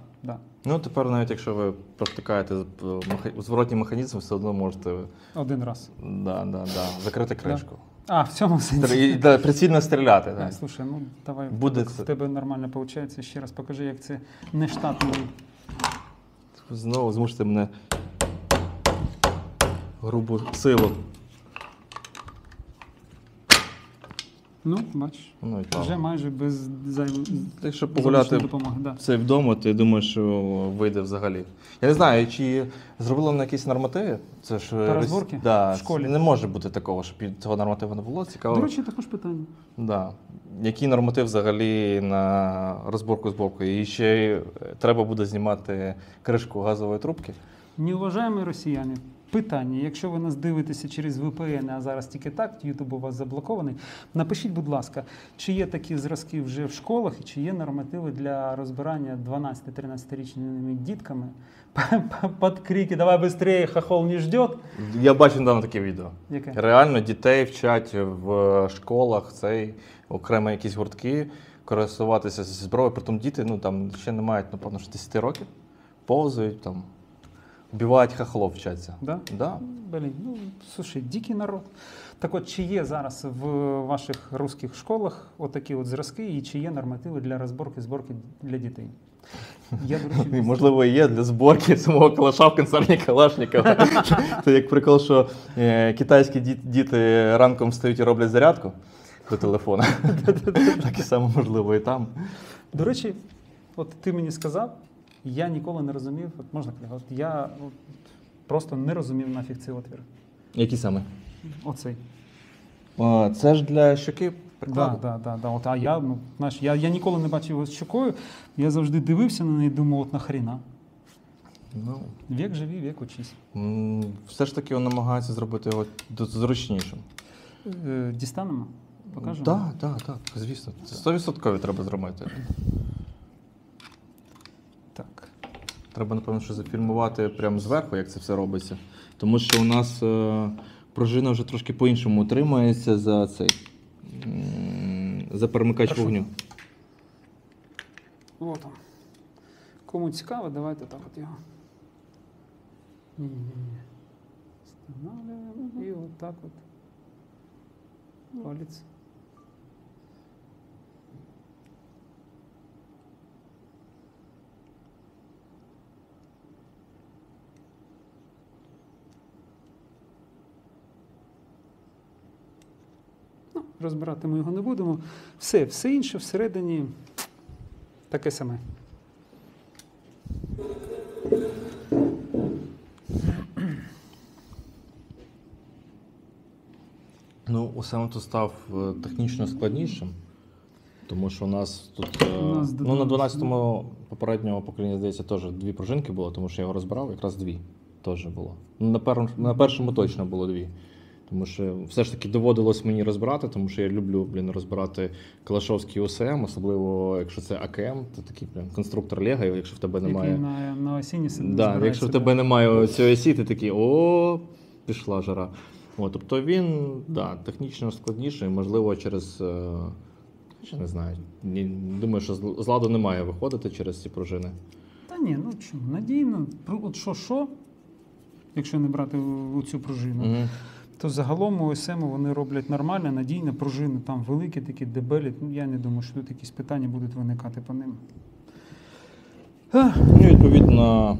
Тепер навіть якщо ви провтикаєте зворотній механізм, все одно можете... Один раз. Закрити кришку. В цьому сенсі. Прицільно стріляти. Слушай, давай, буде в тебе нормально виходить. Ще раз покажи, як це нештатно. Знову змусите мене грубу силу. Бачиш, вже майже без Якщо погуляти допомоги. Це вдома, то я думаю, що вийде взагалі. Я не знаю, чи зробили на якісь нормативи? Це ж розборки? В школі? Не може бути такого, щоб цього нормативу не було. Цікаво. До речі, також питання. Який норматив взагалі на розборку-зборку? І ще треба буде знімати кришку газової трубки? Неуважаємі росіяни, питання. Якщо ви нас дивитеся через VPN, а зараз тільки так, YouTube у вас заблокований, напишіть, будь ласка, чи є такі зразки вже в школах, і чи є нормативи для розбирання 12-13-річними дітками під крики «Давай швидше, хохол не ждет». Я бачив недавно таке відео. Яке? Реально дітей вчать в школах, окремо якісь гуртки, користуватися зі зброєю. Притом діти там ще не мають, напевно, 10 років, повзають там. Вбивають хохлов, вчаться. Да? Слушай, дикий народ. Так от, чи є зараз в ваших русських школах отакі зразки, і чи є нормативи для зборки для дітей? Можливо, є для зборки самого калаша в концерні Калашникова. Це як прикол, що китайські діти ранком встають і роблять зарядку до телефона. Так і само можливо і там. До речі, ти мені сказав, я ніколи не розумів, можна казати, я просто не розумів нафіг цей отвір. Які саме? Оцей. Це ж для щоки прикладу? Да. От, а я, ну, знаєш, я ніколи не бачив його з щокою, я завжди дивився на неї і думав, от нахріна. Ну, Вік живі, вік учись. все ж таки він намагається зробити його зручнішим. Дістанемо? Покажемо? Так, звісно. Це 100% треба зробити. Так. Треба, напевно, що зафільмувати прямо зверху, як це все робиться. Тому що у нас пружина вже трошки по-іншому утримується за цей за перемикач Прошу. вогню. Вот он. Кому цікаво, давайте так от його. Ні. Встановлюємо і от так от. Палець. Ну, розбирати ми його не будемо. Все інше всередині таке саме. Ну, усе тут став технічно складнішим, тому що у нас тут ну, на 12-му попереднього покоління, здається, теж 2 пружинки було, тому що я його розбирав, якраз 2 теж було. На першому точно було 2. Тому що все ж таки доводилось мені розбирати, тому що я люблю, розбирати калашовський ОСМ, особливо якщо це АКМ, це такий конструктор Лего, якщо в тебе немає. Який на осінні Да, якщо в тебе немає цієї осі, ти такий пішла жара. Тобто він, технічно складніший, можливо, через, я не знаю, думаю, що з ладу не має виходити через ці пружини. Та ні, ну чому, надійно, от що, якщо не брати оцю пружину, то загалом ОСМ вони роблять нормально, надійно, пружини там великі, такі дебелі, я не думаю, що тут якісь питання будуть виникати по ним. Ну, відповідно,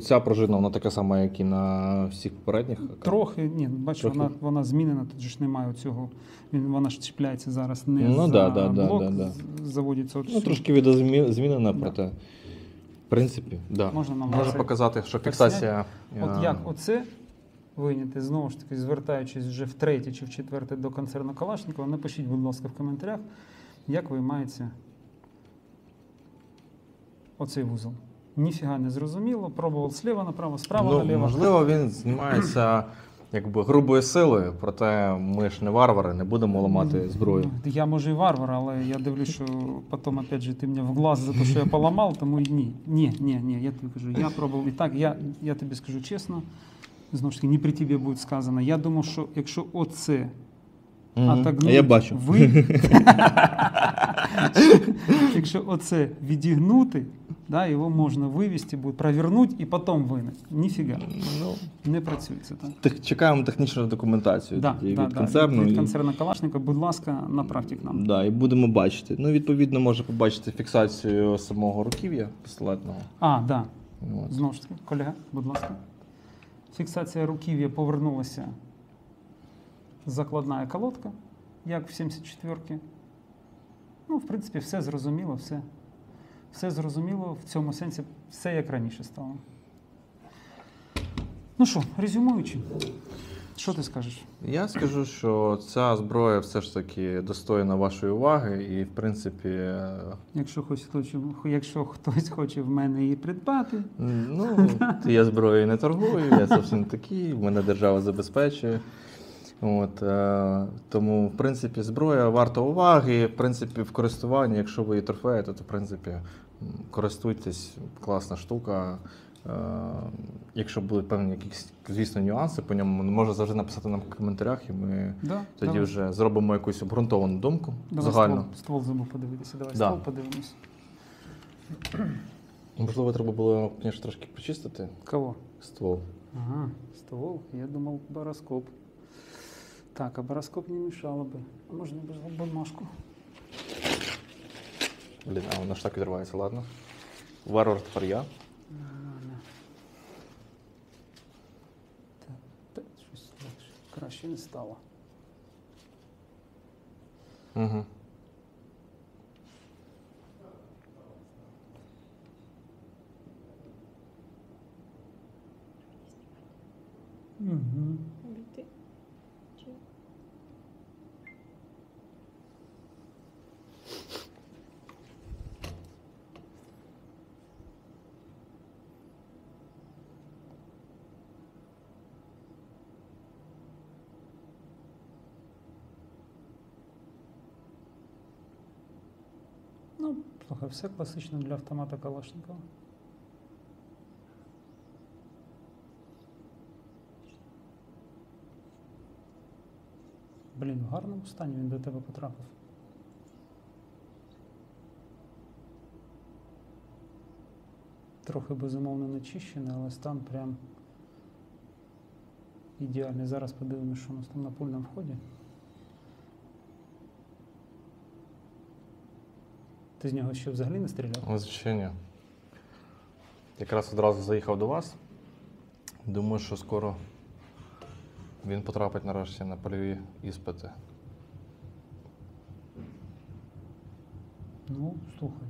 ця пружина, вона така сама, як і на всіх попередніх? Трохи, ні, бачиш, вона змінена, тут же ж немає цього, вона ж чіпляється зараз не блок, заводиться от. Ну, трошки відозмінена, проте, в принципі, можна показати, що фіксація... От як оце вийняти, знову ж таки, звертаючись вже втретє чи вчетверте до концерну Калашникова, напишіть, будь ласка, в коментарях, як виймається оцей вузол. Ніфіга не зрозуміло, пробував зліва направо, справа наліво. Можливо, він знімається грубою силою, проте ми ж не варвари, не будемо ламати зброю. Я, може, і варвар, але я дивлюсь, що потім, опять же, ти мене в глаз за те, що я поламав, тому і ні. Ні, я тобі кажу, я пробував і так, я тобі скажу чесно, знову ж таки, не при тобі буде сказано. Я думав, що якщо оце я бачу. Якщо оце відігнути, його можна вивести, буде провернути і потім винести. Ніфіга. Не працює це так. Чекаємо технічну документацію від концерну. Від концерну Калашникова, будь ласка, направте к нам. І будемо бачити. Ну, відповідно, може побачити фіксацію самого руків'я пістолетного. Знову ж таки, колега, будь ласка. Фіксація руків'я повернулася. Закладна колодка, як в 74-ки. Ну, в принципі, все зрозуміло, все зрозуміло, в цьому сенсі все як раніше стало. Ну що, резюмуючи, що ти скажеш? Я скажу, що ця зброя все ж таки достойна вашої уваги і, в принципі... Якщо хтось хоче в мене її придбати... Ну, я зброєю не торгую, я зовсім не такий, мене держава забезпечує. Тому, в принципі, зброя варта уваги, в принципі, в користуванні, якщо ви її трофеєте, то, в принципі, користуйтесь, класна штука. Якщо будуть певні якісь, звісно, нюанси по ньому, можна завжди написати нам в коментарях, і ми тоді вже зробимо якусь обґрунтовану думку загальну. Ствол забув подивитися, ствол подивимось. Можливо, треба було, звісно, трошки почистити. Кого? Ствол. Ага, ствол, я думав, бароскоп. Так, а бароскоп не мешало бы. А можно бумажку? Блін, а воно ж так відривається, ладно. Варвар тепер я. Так, щось краще не стало. Угу. Угу. Ну, слухай, все класично для автомата Калашникова. Блін, в гарному стані він до тебе потрапив. Трохи, безумовно, начищений, але стан прям ідеальний. Зараз подивимось, що у нас там на пульному вході. Ти з нього ще взагалі не стріляв? Звичайно. Якраз одразу заїхав до вас. Думаю, що скоро він потрапить нарешті на польові іспити. Ну, слухай.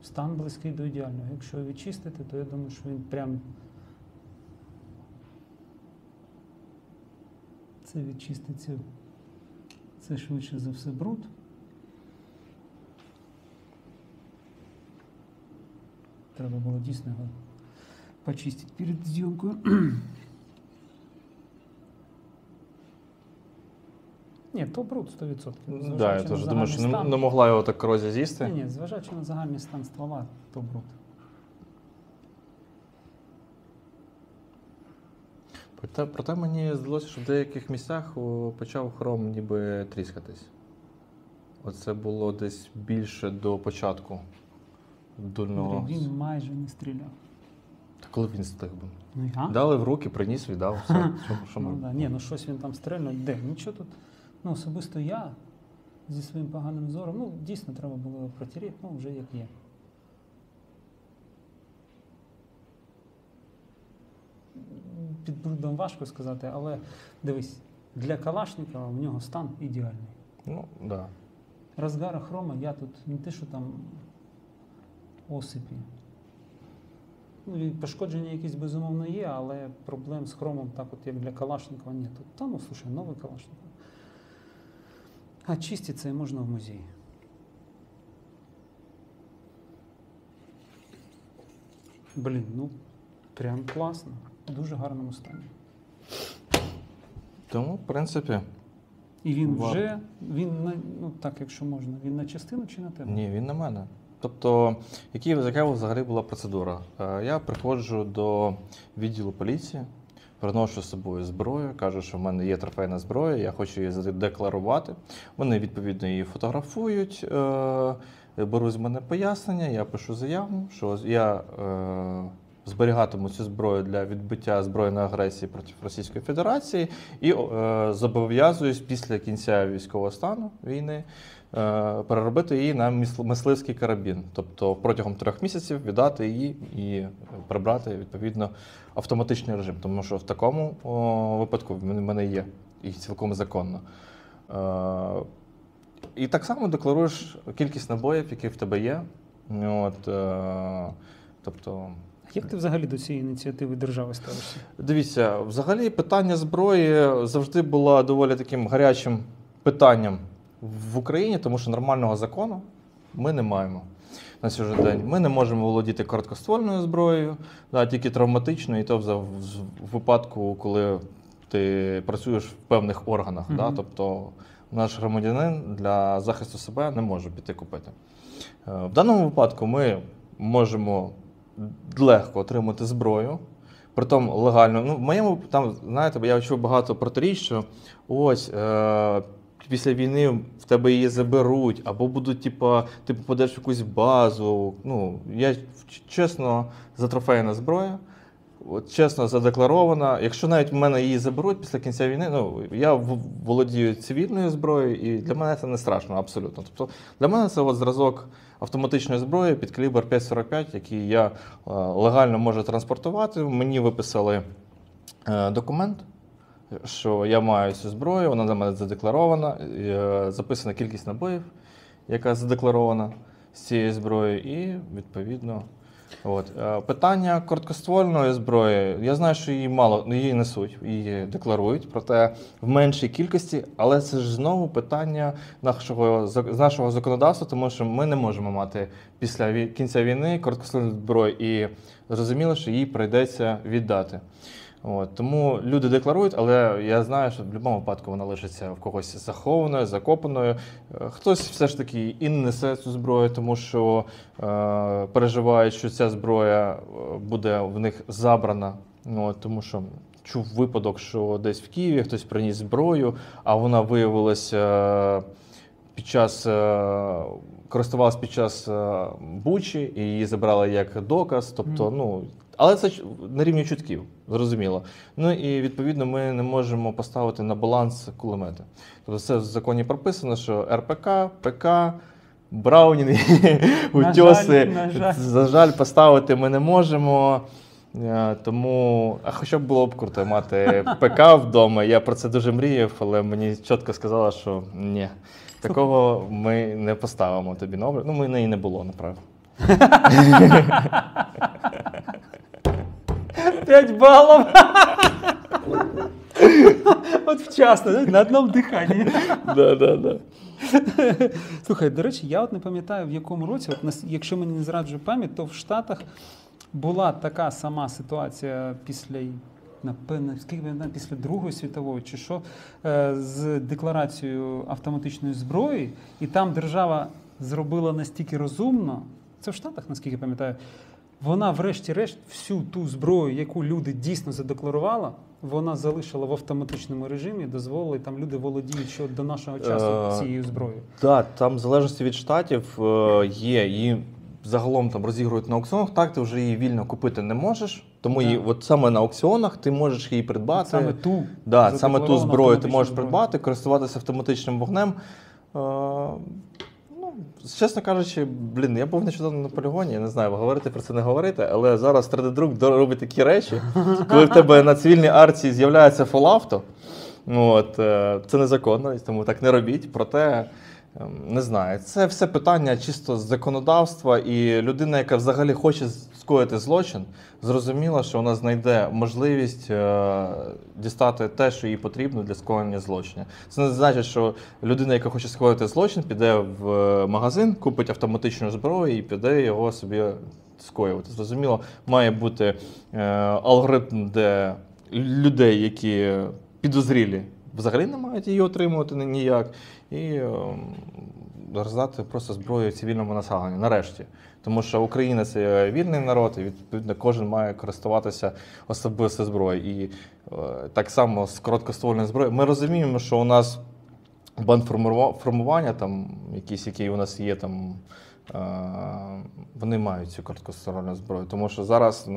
Стан близький до ідеального. Якщо відчистити, то я думаю, що він прям... Це відчиститься. Це швидше за все бруд. Треба було дійсно його почистити перед зйомкою. Ні, то бруд 100%. Так, я теж думаю, що не могла його так корозія з'їсти. Ні, зважаючи на загальний стан ствола, то бруд. Проте мені здалося, що в деяких місцях почав хром ніби тріскатись. Оце було десь більше до початку дульного. Він майже не стріляв. Та коли він встиг би? Ну, ага. Дали в руки, приніс, віддав. Все. Що Ну, ми? да. Ні, ну щось він там стрельнув. Де? Нічого тут. Ну, особисто я зі своїм поганим зором, ну, дійсно, треба було його протеріти, ну, вже як є. Під брудом важко сказати, але дивись, для Калашникова в нього стан ідеальний. Ну, так. Да. Розгара хрома я тут не те, що там осипі. Ну, і пошкодження якісь, безумовно, є, але проблем з хромом, так от, як для Калашникова, ні. Тут, та, ну, слушай, новий Калашников. А чистити це можна в музеї. Блін, ну, прям класно. В дуже гарному стані. Тому, в принципі... І він вже, ну так, якщо можна, він на частину чи на тебе? Ні, він на мене. Тобто, яка взагалі була процедура? Я приходжу до відділу поліції, приношу з собою зброю, кажу, що в мене є трофейна зброя, я хочу її задекларувати. Вони, відповідно, її фотографують, беруть з мене пояснення, я пишу заяву, що я зберігатиму цю зброю для відбиття збройної агресії проти Російської Федерації і зобов'язуюсь після кінця військового стану війни переробити її на мисливський карабін. Тобто протягом 3 місяців віддати її і прибрати, відповідно, автоматичний режим. Тому що в такому випадку в мене є і цілком законно. І так само декларуєш кількість набоїв, які в тебе є. Тобто... Як ти взагалі до цієї ініціативи держави ставишся? Дивіться, взагалі питання зброї завжди було доволі таким гарячим питанням в Україні, тому що нормального закону ми не маємо на сьогоднішній день. Ми не можемо володіти короткоствольною зброєю, тільки травматичною, і то в випадку, коли ти працюєш в певних органах. Тобто наш громадянин для захисту себе не може піти купити. В даному випадку ми можемо легко отримати зброю, притом легально. Ну, в моєму, там, знаєте, я чув багато протиріч, що ось після війни в тебе її заберуть, або будуть, ти попадеш в якусь базу. Ну, я чесно, за трофейна зброя, чесно задекларована. Якщо навіть в мене її заберуть після кінця війни, ну, я володію цивільною зброєю, і для мене це не страшно абсолютно. Тобто для мене це от зразок автоматичної зброї під калібр 5,45, який я легально можу транспортувати. Мені виписали документ, що я маю цю зброю, вона для мене задекларована, записана кількість набоїв, яка задекларована з цієї зброї, і відповідно. Питання короткоствольної зброї, я знаю, що її мало, її несуть, її декларують, проте в меншій кількості, але це ж знову питання нашого законодавства, тому що ми не можемо мати після кінця війни короткоствольну зброю, і зрозуміло, що їй прийдеться віддати. От, тому люди декларують, але я знаю, що в будь-якому випадку вона лишиться в когось захованою, закопаною. Хтось все ж таки і не несе цю зброю, тому що переживають, що ця зброя буде в них забрана. От, тому що чув випадок, що десь в Києві хтось приніс зброю, а вона виявилася користувалась під час Бучі, і її забрали як доказ. Тобто, ну, але це на рівні чутків, зрозуміло. Ну і відповідно ми не можемо поставити на баланс кулемети. Тобто це в законі прописано, що РПК, ПК, Браунінги, утьоси, за жаль, поставити ми не можемо. Тому, а хоча б було б круто мати ПК вдома, я про це дуже мріяв, але мені чітко сказали, що ні, такого ми не поставимо тобі на облік. Ну, мене і не було, направду. 5 балів! От вчасно, на одному диханні. Да. Слухай, до речі, я от не пам'ятаю, в якому році, якщо мені не зраджує пам'ять, то в Штатах була така сама ситуація напевно, після Другої світової, чи що, з декларацією автоматичної зброї, і там держава зробила настільки розумно, це в Штатах, наскільки пам'ятаю, вона врешті-решт всю ту зброю, яку люди дійсно задекларували, вона залишила в автоматичному режимі, дозволила, і там люди володіють що до нашого часу цією зброєю. Так, там в залежності від штатів є, її загалом там розігрують на аукціонах, так ти вже її вільно купити не можеш, тому її, от саме на аукціонах ти можеш її придбати. Саме ту зброю ти можеш придбати, користуватися автоматичним вогнем. Чесно кажучи, я був нещодавно на полігоні, я не знаю, говорити про це не говорити, але зараз 3D-друк робить такі речі, коли в тебе на цивільній арці з'являється фолавто, це незаконно, тому так не робіть, проте, не знаю, це все питання чисто законодавства, і людина, яка взагалі хоче скоїти злочин, зрозуміла, що вона знайде можливість дістати те, що їй потрібно для скоєння злочину. Це не значить, що людина, яка хоче скоїти злочин, піде в магазин, купить автоматичну зброю і піде його собі скоювати. Зрозуміло, має бути алгоритм, де людей, які підозрілі, взагалі не мають її отримувати ніяк, і роздати просто зброю цивільному населенню, нарешті. Тому що Україна – це вільний народ, і відповідно кожен має користуватися особисто зброєю. І так само з короткоствольною зброєю. Ми розуміємо, що у нас бандформування, там, якісь, які у нас є, там, вони мають цю короткоствольну зброю. Тому що зараз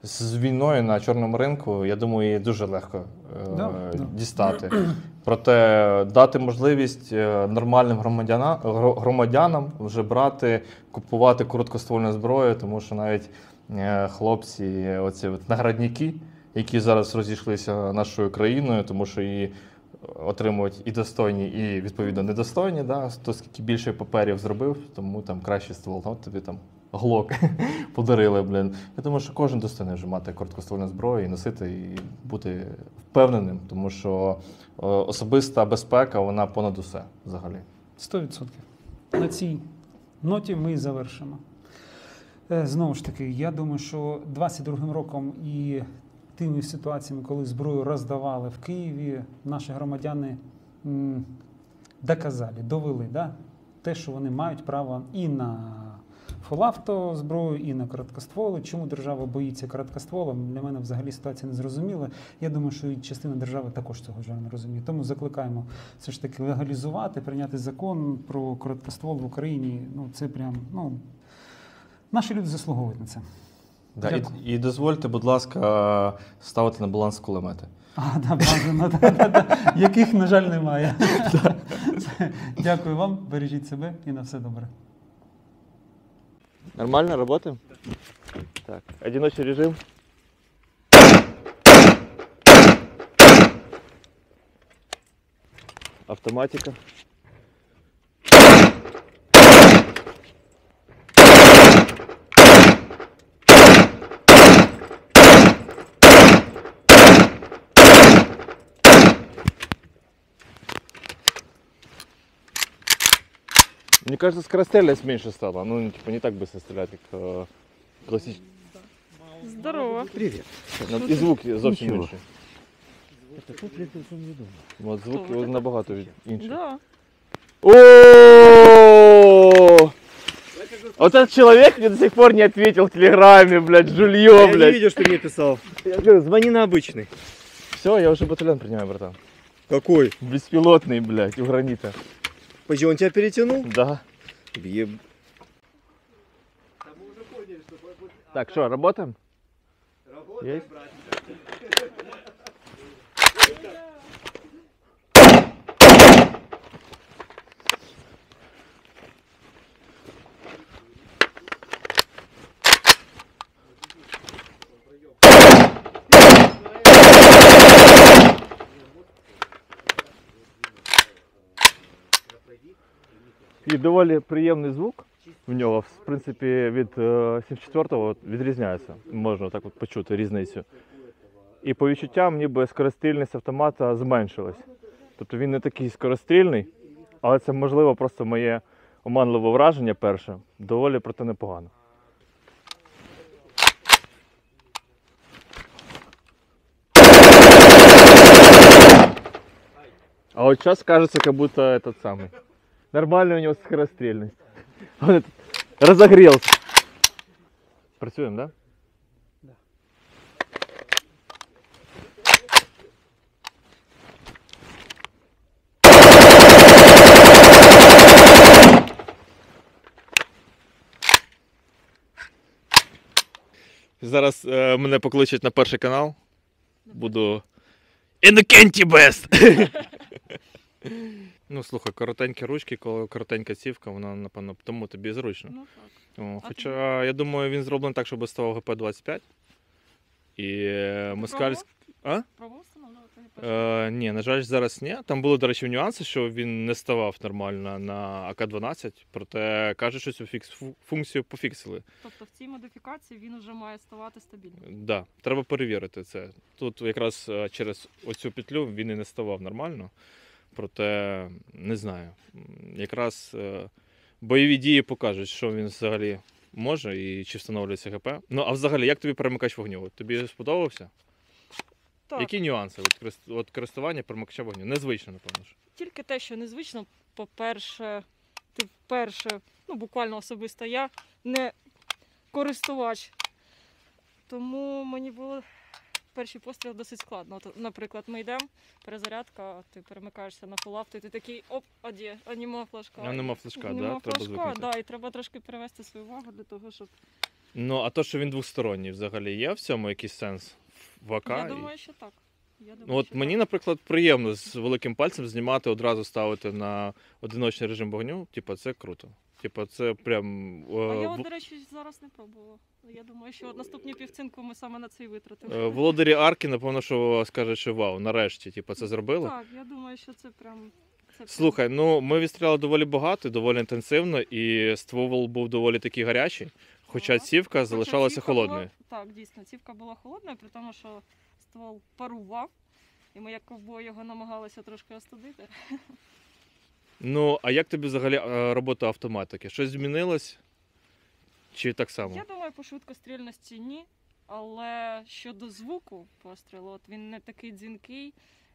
з війною на чорному ринку, я думаю, її дуже легко дістати. Проте дати можливість нормальним громадянам вже купувати короткоствольну зброю, тому що навіть хлопці, оці наградники, які зараз розійшлися нашою країною, тому що її отримують і достойні, і відповідно недостойні, хто скільки більше паперів зробив, тому там кращий ствол, тобі там глок подарили, Я думаю, що кожен достойний вже мати короткоствольну зброю і носити, і бути впевненим, тому що особиста безпека, вона понад усе взагалі. 100%. На цій ноті ми і завершимо. Знову ж таки, я думаю, що 22-м роком і тими ситуаціями, коли зброю роздавали в Києві, наші громадяни довели те, що вони мають право і на фолавто зброю, і на короткостволи. Чому держава боїться короткоствола? Для мене взагалі ситуація не зрозуміла. Я думаю, що і частина держави також цього вже не розуміє. Тому закликаємо все ж таки легалізувати, прийняти закон про короткоствол в Україні. Це прям, наші люди заслуговують на це. І дозвольте, будь ласка, ставити на баланс кулемети. Бажано, яких, на жаль, немає. Дякую вам, бережіть себе і на все добре. Нормально, работаем? Так, одиночный режим. Автоматика. Мне кажется, скорострельность меньше стала. Не так быстро стрелять, как классический. Здорово. Привет. І звук зовсім Нічого. інший. Это тот телефон ведомый. От звук Хто ви набагато інший. Да. О! Вот этот человек мне до сих пор не ответил в Телеграме, блядь, жулье, Я не блядь. видел, что мне писал. Я говорю, звони на обычный. Все, я уже батальон принимаю, братан. Какой? Беспилотный, блядь, у гранита. Почему он тебя перетянул? Да. Еб... Так, что, работаем? Есть? І доволі приємний звук в нього, в принципі, від 74-го відрізняється. Можна так от почути різницю. І по відчуттям, ніби скорострільність автомата зменшилась. Тобто він не такий скорострільний, але це, можливо, просто моє оманливе враження перше. Доволі, проте непогано. А вот сейчас кажется, как будто этот самый. Нормальная у него скорострельность. Он этот разогрелся. Працюем, да? Да. Зараз мене покличуть на перший канал. Буду Інокентій Бест! Ну, слухай, коротенькі ручки, коли коротенька цівка, вона, напевно, тому тобі зручно. Ну так. О, хоча, я думаю, він зроблений так, щоб ставав ГП-25. І москальський... А? Пробував встановлювати? Ні, на жаль, зараз ні. Там були, до речі, нюанси, що він не ставав нормально на АК-12, проте кажуть, що цю функцію пофіксили. Тобто в цій модифікації він вже має ставати стабільно. Да, треба перевірити це. Тут якраз через оцю петлю він і не ставав нормально, проте не знаю. Якраз бойові дії покажуть, що він взагалі може і чи встановлюється ГП. Ну, а взагалі, як тобі перемикач вогню? Тобі сподобався? Так, Які нюанси от користування перемикача вогню? Незвично, напевно ж. тільки те, що незвично, по-перше, ти вперше, ну буквально особисто я, не користувач. Тому мені було перший постріл досить складно. От, наприклад, ми йдемо, перезарядка, ти перемикаєшся на фулавту, і ти такий, оп, а нема флажка. А нема флажка, Нема да? Треба флажка, звикнути. да, і треба трошки перевести свою увагу для того, щоб... Ну, а то, що він двосторонній, взагалі є в цьому якийсь сенс? В АК? Я думаю, що так. Ну, от мені, наприклад, приємно з великим пальцем знімати, одразу ставити на одиночний режим вогню. Типа, це круто. Типа, це прям... А я, от, до речі, зараз не пробувала. Я думаю, що наступні півцинку ми саме на це і витратимо. володарі арки, напевно, що скажуть, що вау, нарешті, типа, це зробили. Так, я думаю, що це прям... Слухай, ну ми відстріляли доволі багато, доволі інтенсивно, і ствол був доволі такий гарячий, хоча Ага. цівка залишалася цівка холодною. була- так, дійсно, цівка була холодною, при тому, що ствол парував, і ми як ковбої його намагалися трошки остудити. Ну, а як тобі взагалі робота автоматики? Щось змінилось? Чи так само? Я думаю, по швидкострільності ні, але щодо звуку пострілу, от він не такий дзвінкий,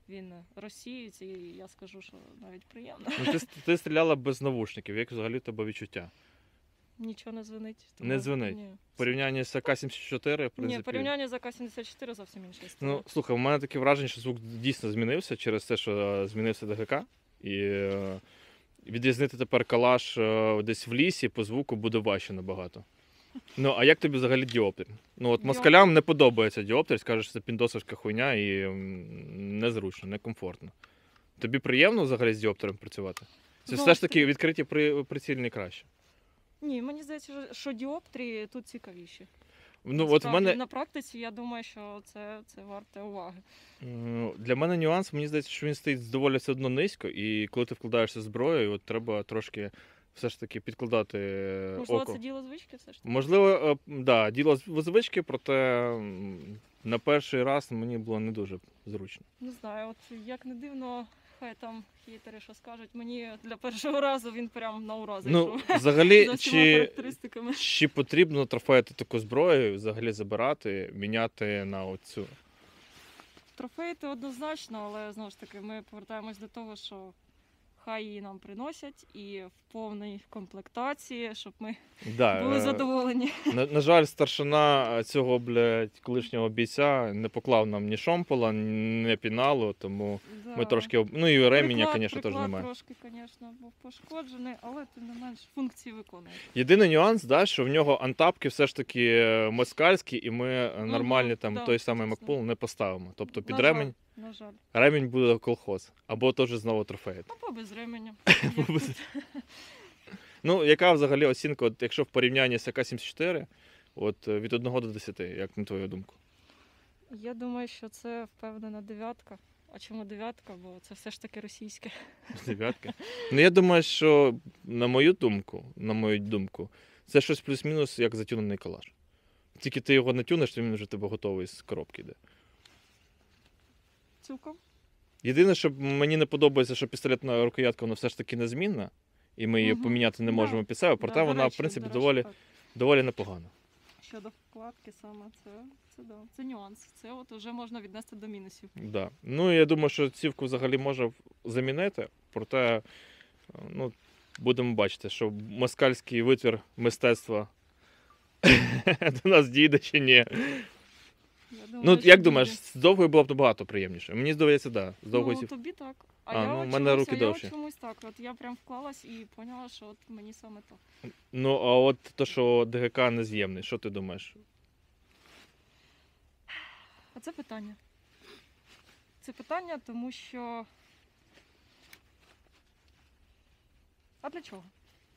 він розсіюється, і я скажу, що навіть приємно. Ну, ти стріляла без навушників, як взагалі в тебе відчуття? Нічого не дзвенить. Не дзвенить? Ні. В порівнянні з АК-74, в принципі... Ні, порівняння з АК-74 зовсім інша історія. Ну, слухай, у мене таке враження, що звук дійсно змінився через те, що змінився ДГК. І відрізнити тепер калаш десь в лісі по звуку буде важче набагато. Ну, а як тобі взагалі діоптер? Ну, от москалям не подобається діоптер, скажеш, що це піндосовська хуйня і незручно, некомфортно. Тобі приємно взагалі з діоптером працювати? Це Ну, все ж таки відкриті прицільні краще. Ні, мені здається, що діоптрії тут цікавіші. Ну, от в Насправді, мене... на практиці я думаю, що це варте уваги. Для мене нюанс, мені здається, що він стоїть доволі все одно низько, і коли ти вкладаєшся зброєю, от треба трошки все ж таки підкладати Можливо, око. це діло звички все ж таки? Можливо, да, діло звички, проте на перший раз мені було не дуже зручно. Не знаю, от як не дивно, хай там хейтери що скажуть. Мені для першого разу він прям на ура Ну, зайшов. взагалі, За всіма чи, характеристиками. чи потрібно трофеїти таку зброю, взагалі забирати, міняти на оцю? Трофеїти однозначно, але знову ж таки ми повертаємось до того, що хай її нам приносять і в повній комплектації, щоб ми Да, були задоволені. на жаль, старшина цього, колишнього бійця не поклав нам ні шомпола, ні піналу, тому ми Да. трошки... Ну і реміння, Приклад звісно, теж немає. трошки, звісно, був пошкоджений, але тим не менш функції виконує. Єдиний нюанс, да, що в нього антапки все ж таки москальські, і ми нормальні там да, той самий дійсно. Макпул не поставимо. Тобто під На ремень, жаль, на жаль. ремінь буде колхоз, або теж знову трофеїт. Або без ременя. Ну, яка взагалі оцінка, от, якщо в порівнянні з АК-74, от від 1 до 10, як на твою думку? Я думаю, що це впевнена дев'ятка. А чому дев'ятка? Бо це все ж таки російське. Дев'ятка. Ну, я думаю, що на мою думку, це щось плюс-мінус, як затюнений калаш. Тільки ти його натюнеш, то він вже тебе готовий з коробки йде. Цілком. Єдине, що мені не подобається, що пістолетна рукоятка, вона все ж таки незмінна, і ми її Мгм. поміняти не Да. можемо під себе, проте Да, вона, до речі, в принципі, до речі, доволі, так. доволі непогана. Щодо вкладки саме, це нюанс. Це от вже можна віднести до мінусів. Да. Ну, я думаю, що цівку взагалі може замінити, проте ну, будемо бачити, що москальський витвір мистецтва до нас дійде чи ні. Я думаю, Ну, що як буде. думаєш, з довгою було б набагато приємніше? Мені здається, так. Да. З довгою Ну, ців... тобі так. А, ну, от в мене чомусь- руки я довші. от чомусь так. От я прям вклалась і поняла, що от мені саме то. Ну, а от то, що ДГК нез'ємний, що ти думаєш? А це питання. Це питання, тому що. А для чого?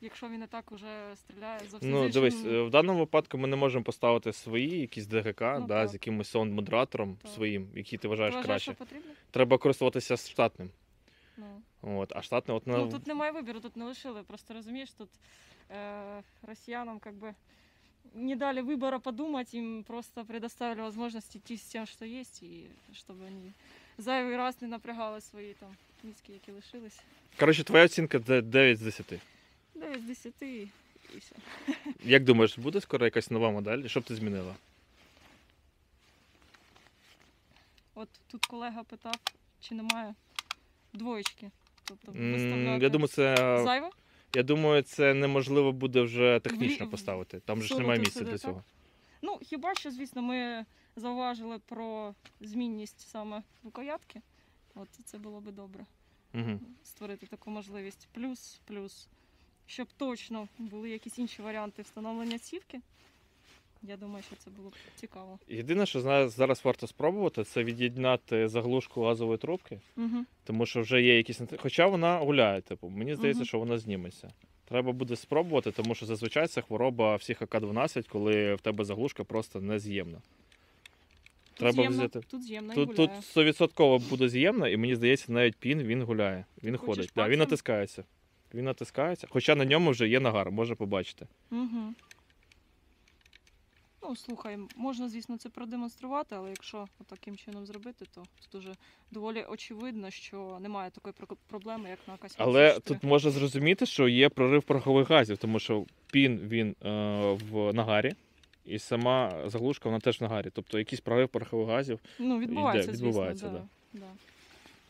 Якщо він і так уже стріляє зовсім Ну, з дивись, іншим- в даному випадку ми не можемо поставити свої якісь ДГК, Ну, да, так. з якимось саунд-модератором Так. своїм, який ти Ти вважаєш вважаєш, краще. що потрібно? Треба користуватися штатним. Ну. От, а штатне, от Ну, тут немає вибору, тут не лишили. Просто розумієш, тут россиянам как бы не дали выбора подумать, им просто предоставили возможность идти с тем, что есть, и чтобы они зайвий раз не напрягали свої там мізки, які лишились. Коротше, твоя оцінка 9 з 10. 9 з 10 і все. Як думаєш, буде скоро якась нова модель? Що б ти змінила? От тут колега питав, чи немає двоєчки. Тобто Я виставляти. думаю, Зайве? я думаю, це неможливо буде вже технічно Влі- поставити. Там же ж всунути немає місця сюди, для так? цього. Ну, хіба що, звісно, ми зауважили про змінність саме рукоятки. От це було би добре. Угу. Створити таку можливість. Плюс, щоб точно були якісь інші варіанти встановлення цівки. Я думаю, що це було б цікаво. Єдине, що зараз варто спробувати, це від'єднати заглушку газової трубки, Угу. тому що вже є якісь... Хоча вона гуляє, типу, мені здається, Мгм. що вона зніметься. Треба буде спробувати, тому що зазвичай це хвороба всіх АК-12, коли в тебе заглушка просто нез'ємна. Треба взяти. Тут з'ємна і Тут гуляє. 100% буде з'ємна, і мені здається, навіть пін він гуляє. Він хочеш ходить. Да, він пальцем? натискається. Він натискається. Хоча на ньому вже є нагар, може побачити. Угу. Ну, слухай, можна, звісно, це продемонструвати, але якщо таким чином зробити, то тут уже доволі очевидно, що немає такої проблеми, як на АК-74. Але тут можна зрозуміти, що є прорив порохових газів, тому що пін він в нагарі, і сама заглушка вона теж в нагарі. Тобто якийсь прорив порохових газів. Ну, відбувається, відбувається, звісно, да.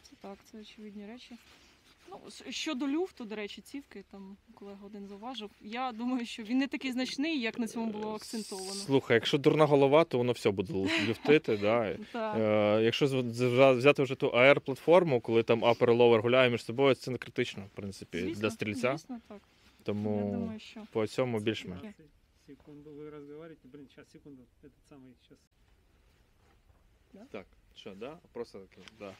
Це так, це очевидні речі. Ну, щодо люфту, до речі, цівки, там колега один зауважив, я думаю, що він не такий значний, як на цьому було акцентовано. Слухай, якщо дурна голова, то воно все буде люфтити. Да. Так. Якщо взяти вже ту AR-платформу, коли там upper і lower гуляє між собою, це не критично, в принципі, Звісно, для стрільця. Звісно, так. Я Тому думаю, що по цьому більш-менш. Окей. Секунду, вы разговариваете. Блин, сейчас, секунду. Этот самый, сейчас. Так, що, да? Просто таке, да.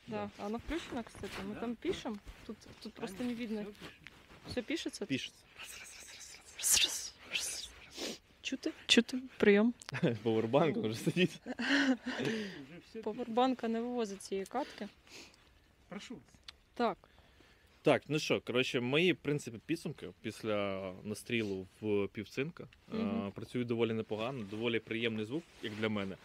да. А оно включено, кстати. Мы Да, там да. пишем. Тут просто не видно. Все пишется? Пишеться. Чути? Прийом. Повербанк вже сидить. Уже все. Повербанка не вивозить цієї катки. Прошу. Так. Так, ну що, коротше, мої, в принципі, підсумки після настрілу в півцинка Мгм. працюють доволі непогано, доволі приємний звук, як для мене.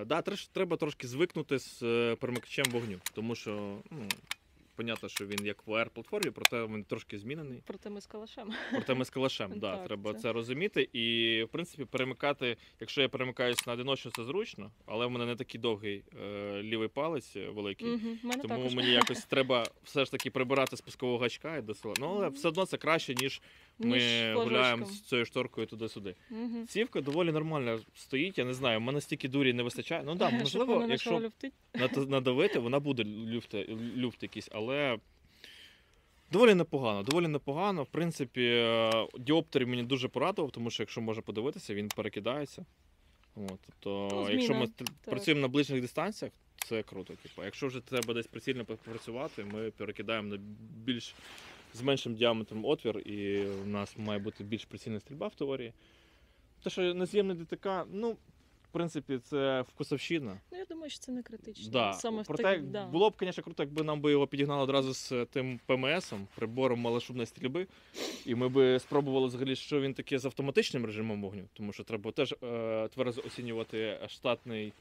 Да, треба трошки звикнути з перемикачем вогню, тому що понятно, що він як в AR-платформі, проте він трошки змінений. Проте ми з калашем. Проте ми з калашем, да, Так, треба це. це розуміти. І, в принципі, перемикати, якщо я перемикаюсь на одиночну, це зручно, але в мене не такий довгий лівий палець великий. Мене Тому також. мені якось треба все ж таки прибирати спускового гачка і досилати. Ну, але все одно це краще, ніж ми Ніж гуляємо флажочком. з цією шторкою туди-сюди. Мгм. Цівка доволі нормально стоїть, я не знаю, в мене стільки дурі не вистачає. Ну так, Щоб можливо, вона якщо почала люфтить. надавити, вона буде люфт якийсь, але доволі непогано, доволі непогано. В принципі, діоптер мені дуже порадував, тому що якщо можна подивитися, він перекидається. От, тобто, Ну, якщо ми зміна, так. працюємо на ближніх дистанціях, це круто. Типу. Якщо вже треба десь прицільно попрацювати, ми перекидаємо на більш з меншим діаметром отвір, і у нас має бути більш прицільна стрільба в теорії. Те, що нез'ємний ДТК, ну, в принципі, це вкусовщина. Ну, я думаю, що це не критично. Да. Саме в Проте таких, да. було б, звісно, круто, якби нам би його підігнали одразу з тим ПМСом, прибором малошумної стрільби, і ми би спробували взагалі, що він таке з автоматичним режимом вогню, тому що треба теж тверезо оцінювати штатний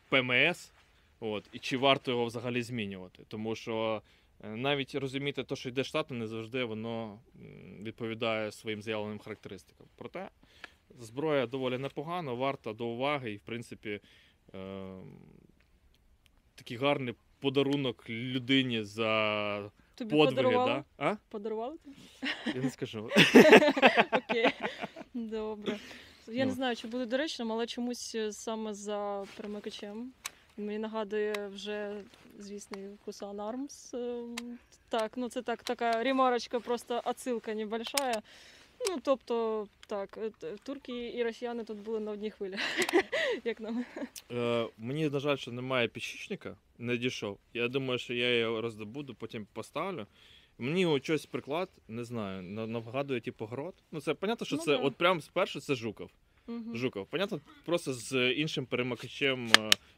ПМС, от, і чи варто його взагалі змінювати. Тому що навіть розуміти те, що йде штатно, не завжди воно відповідає своїм заявленим характеристикам. Проте зброя доволі непогана, варта до уваги і, в принципі, такий гарний подарунок людині за Тобі подвиги. подарували? Да? А? Подарували тобі? Я не скажу. Окей, добре. Я не Ну. знаю, чи буде доречним, але чомусь саме за перемикачем. Він мені нагадує вже звісний Husqvarna Arms. Так, ну це так, така ремарочка, просто отсилка небольшая. Ну, тобто, так, турки і росіяни тут були на одній хвилі, як на мене. Мені, на жаль, що немає підшипника, не дійшов. Я думаю, що я його роздобуду, потім поставлю. Мені ось щось приклад, не знаю, нагадує типу грот. Ну, це понятно, що Ну, це да. от прямо спершу це Жуков. Мгм. Жуков. Понятно, просто з іншим перемикачем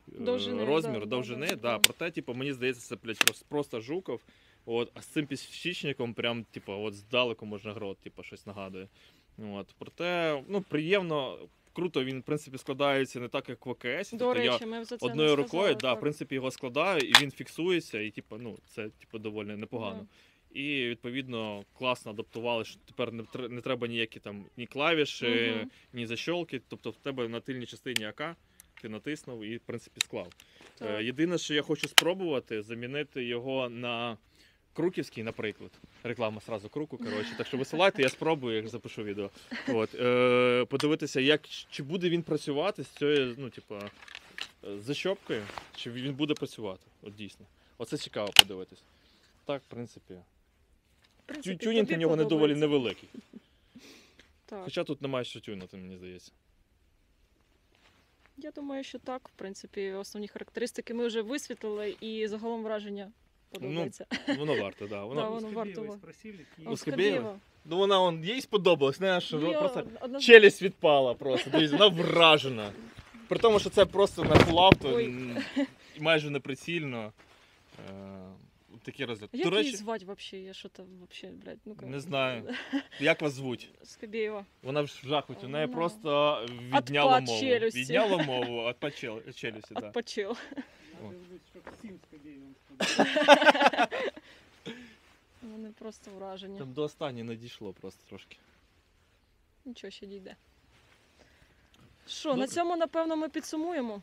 Довжини, розміру, да, довжини. да. Да. Проте, типу, мені здається, це просто Жуков. От, а з цим підшипником прям, типу, от здалеку можна грот, типу, щось нагадує. От. Проте, ну, приємно, круто, він, в принципі, складається не так, як в АКС. До Тобто речі, ми за це одною не рукою, сказали, да, в так. принципі, його складаю, і він фіксується, і типу, ну, це типу, доволі непогано. І відповідно класно адаптували, що тепер не треба ніякі там ні клавіші, Мгм. ні защолки. Тобто в тебе на тильній частині АК ти натиснув і в принципі склав. Так. Єдине, що я хочу спробувати, замінити його на Круківський, наприклад. Реклама сразу Круку, коротше. Так що висилайте, я спробую, як запишу відео. От, подивитися, чи буде він працювати з цією, ну, типу, защопкою, чи він буде працювати. От дійсно. Оце цікаво подивитись. Так, в принципі. В принципі, Тюнінг тобі у нього не доволі подобається. невеликий. Так. Хоча тут немає що тюнити, мені здається. Я думаю, що так. В принципі, основні характеристики ми вже висвітлили, і загалом враження подобається. Воно варто, да. Да, воно варто. Ну, Скабєєва? Ну вона їй сподобалось, знаєш, що Ну, я просто однозначно- челюсть відпала просто. Дивіться, вона вражена. При тому, що це просто на фулавто, Ой. майже неприцільно. Такий розгляд. Як До її речі, звати взагалі? Я що-то взагалі, блядь, ну не знаю. Як вас звуть? Скабєєва. Вона в жахуті, у неї Вона- просто відняла Отпад мову. челюсті. Відняла мову, отпад челюсті, так. Отпочил. Вони просто вражені. Там до останнього не дійшло просто трошки. Нічого ще дійде. Що, на Добре. цьому, напевно, ми підсумуємо.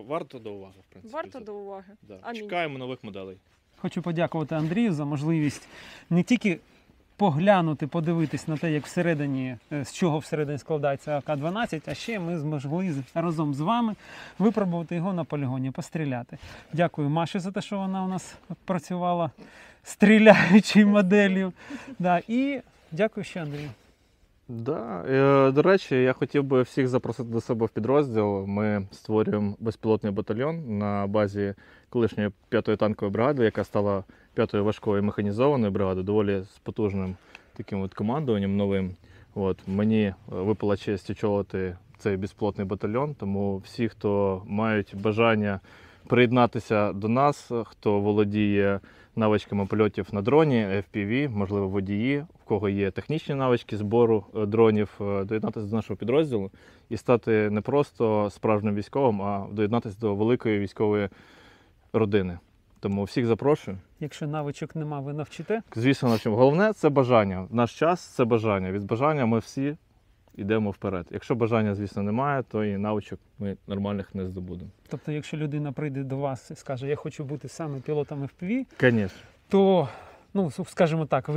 Варто до уваги, в принципі. Варто до уваги. Да. Амінь. Чекаємо нових моделей. Хочу подякувати Андрію за можливість не тільки поглянути, подивитись на те, як всередині, з чого всередині складається АК-12, а ще ми змогли разом з вами випробувати його на полігоні, постріляти. Дякую Маші за те, що вона у нас працювала стріляючою моделлю. Да, і дякую ще Андрію. Да, до речі, я хотів би всіх запросити до себе в підрозділ. Ми створюємо безпілотний батальйон на базі колишньої 5-ї танкової бригади, яка стала 5-ю важкою механізованою бригадою, доволі з потужним таким от командуванням новим. От, мені випала честь очолити цей безпілотний батальйон, тому всі, хто мають бажання приєднатися до нас, хто володіє навичками польотів на дроні, FPV, можливо, водії, в кого є технічні навички збору дронів, доєднатися до нашого підрозділу і стати не просто справжнім військовим, а доєднатися до великої військової родини. Тому всіх запрошую. Якщо навичок нема, ви навчите. Звісно, навчимо. Головне це бажання. В наш час це бажання. Від бажання ми всі йдемо вперед. Якщо бажання, звісно, немає, то і навичок ми нормальних не здобудемо. Тобто, якщо людина прийде до вас і скаже, я хочу бути саме пілотом FPV, Звісно. то, ну, скажімо так,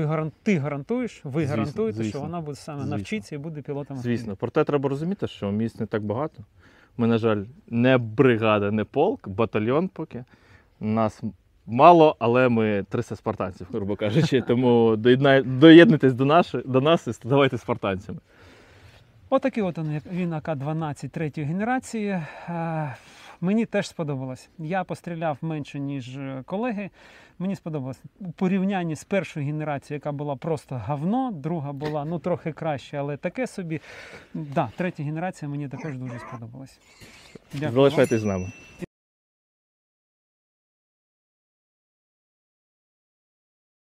ти гарантуєш, ви Звісно, гарантуєте, звісно. що вона буде саме Звісно. навчитися і буде пілотом FPV. Звісно. Проте треба розуміти, що місць не так багато. Ми, на жаль, не бригада, не полк, батальйон поки. Нас мало, але ми 300 спартанців, грубо кажучи. Тому доєднуйтесь до нас і ставайте спартанцями. Отакий от він АК-12 третьої генерації. Мені теж сподобалось. Я постріляв менше, ніж колеги. Мені сподобалось. У порівнянні з першою генерацією, яка була просто говно, друга була, ну, трохи краще, але таке собі. Да, третя генерація мені також дуже сподобалась. Дякую вам. Залишайтесь з нами.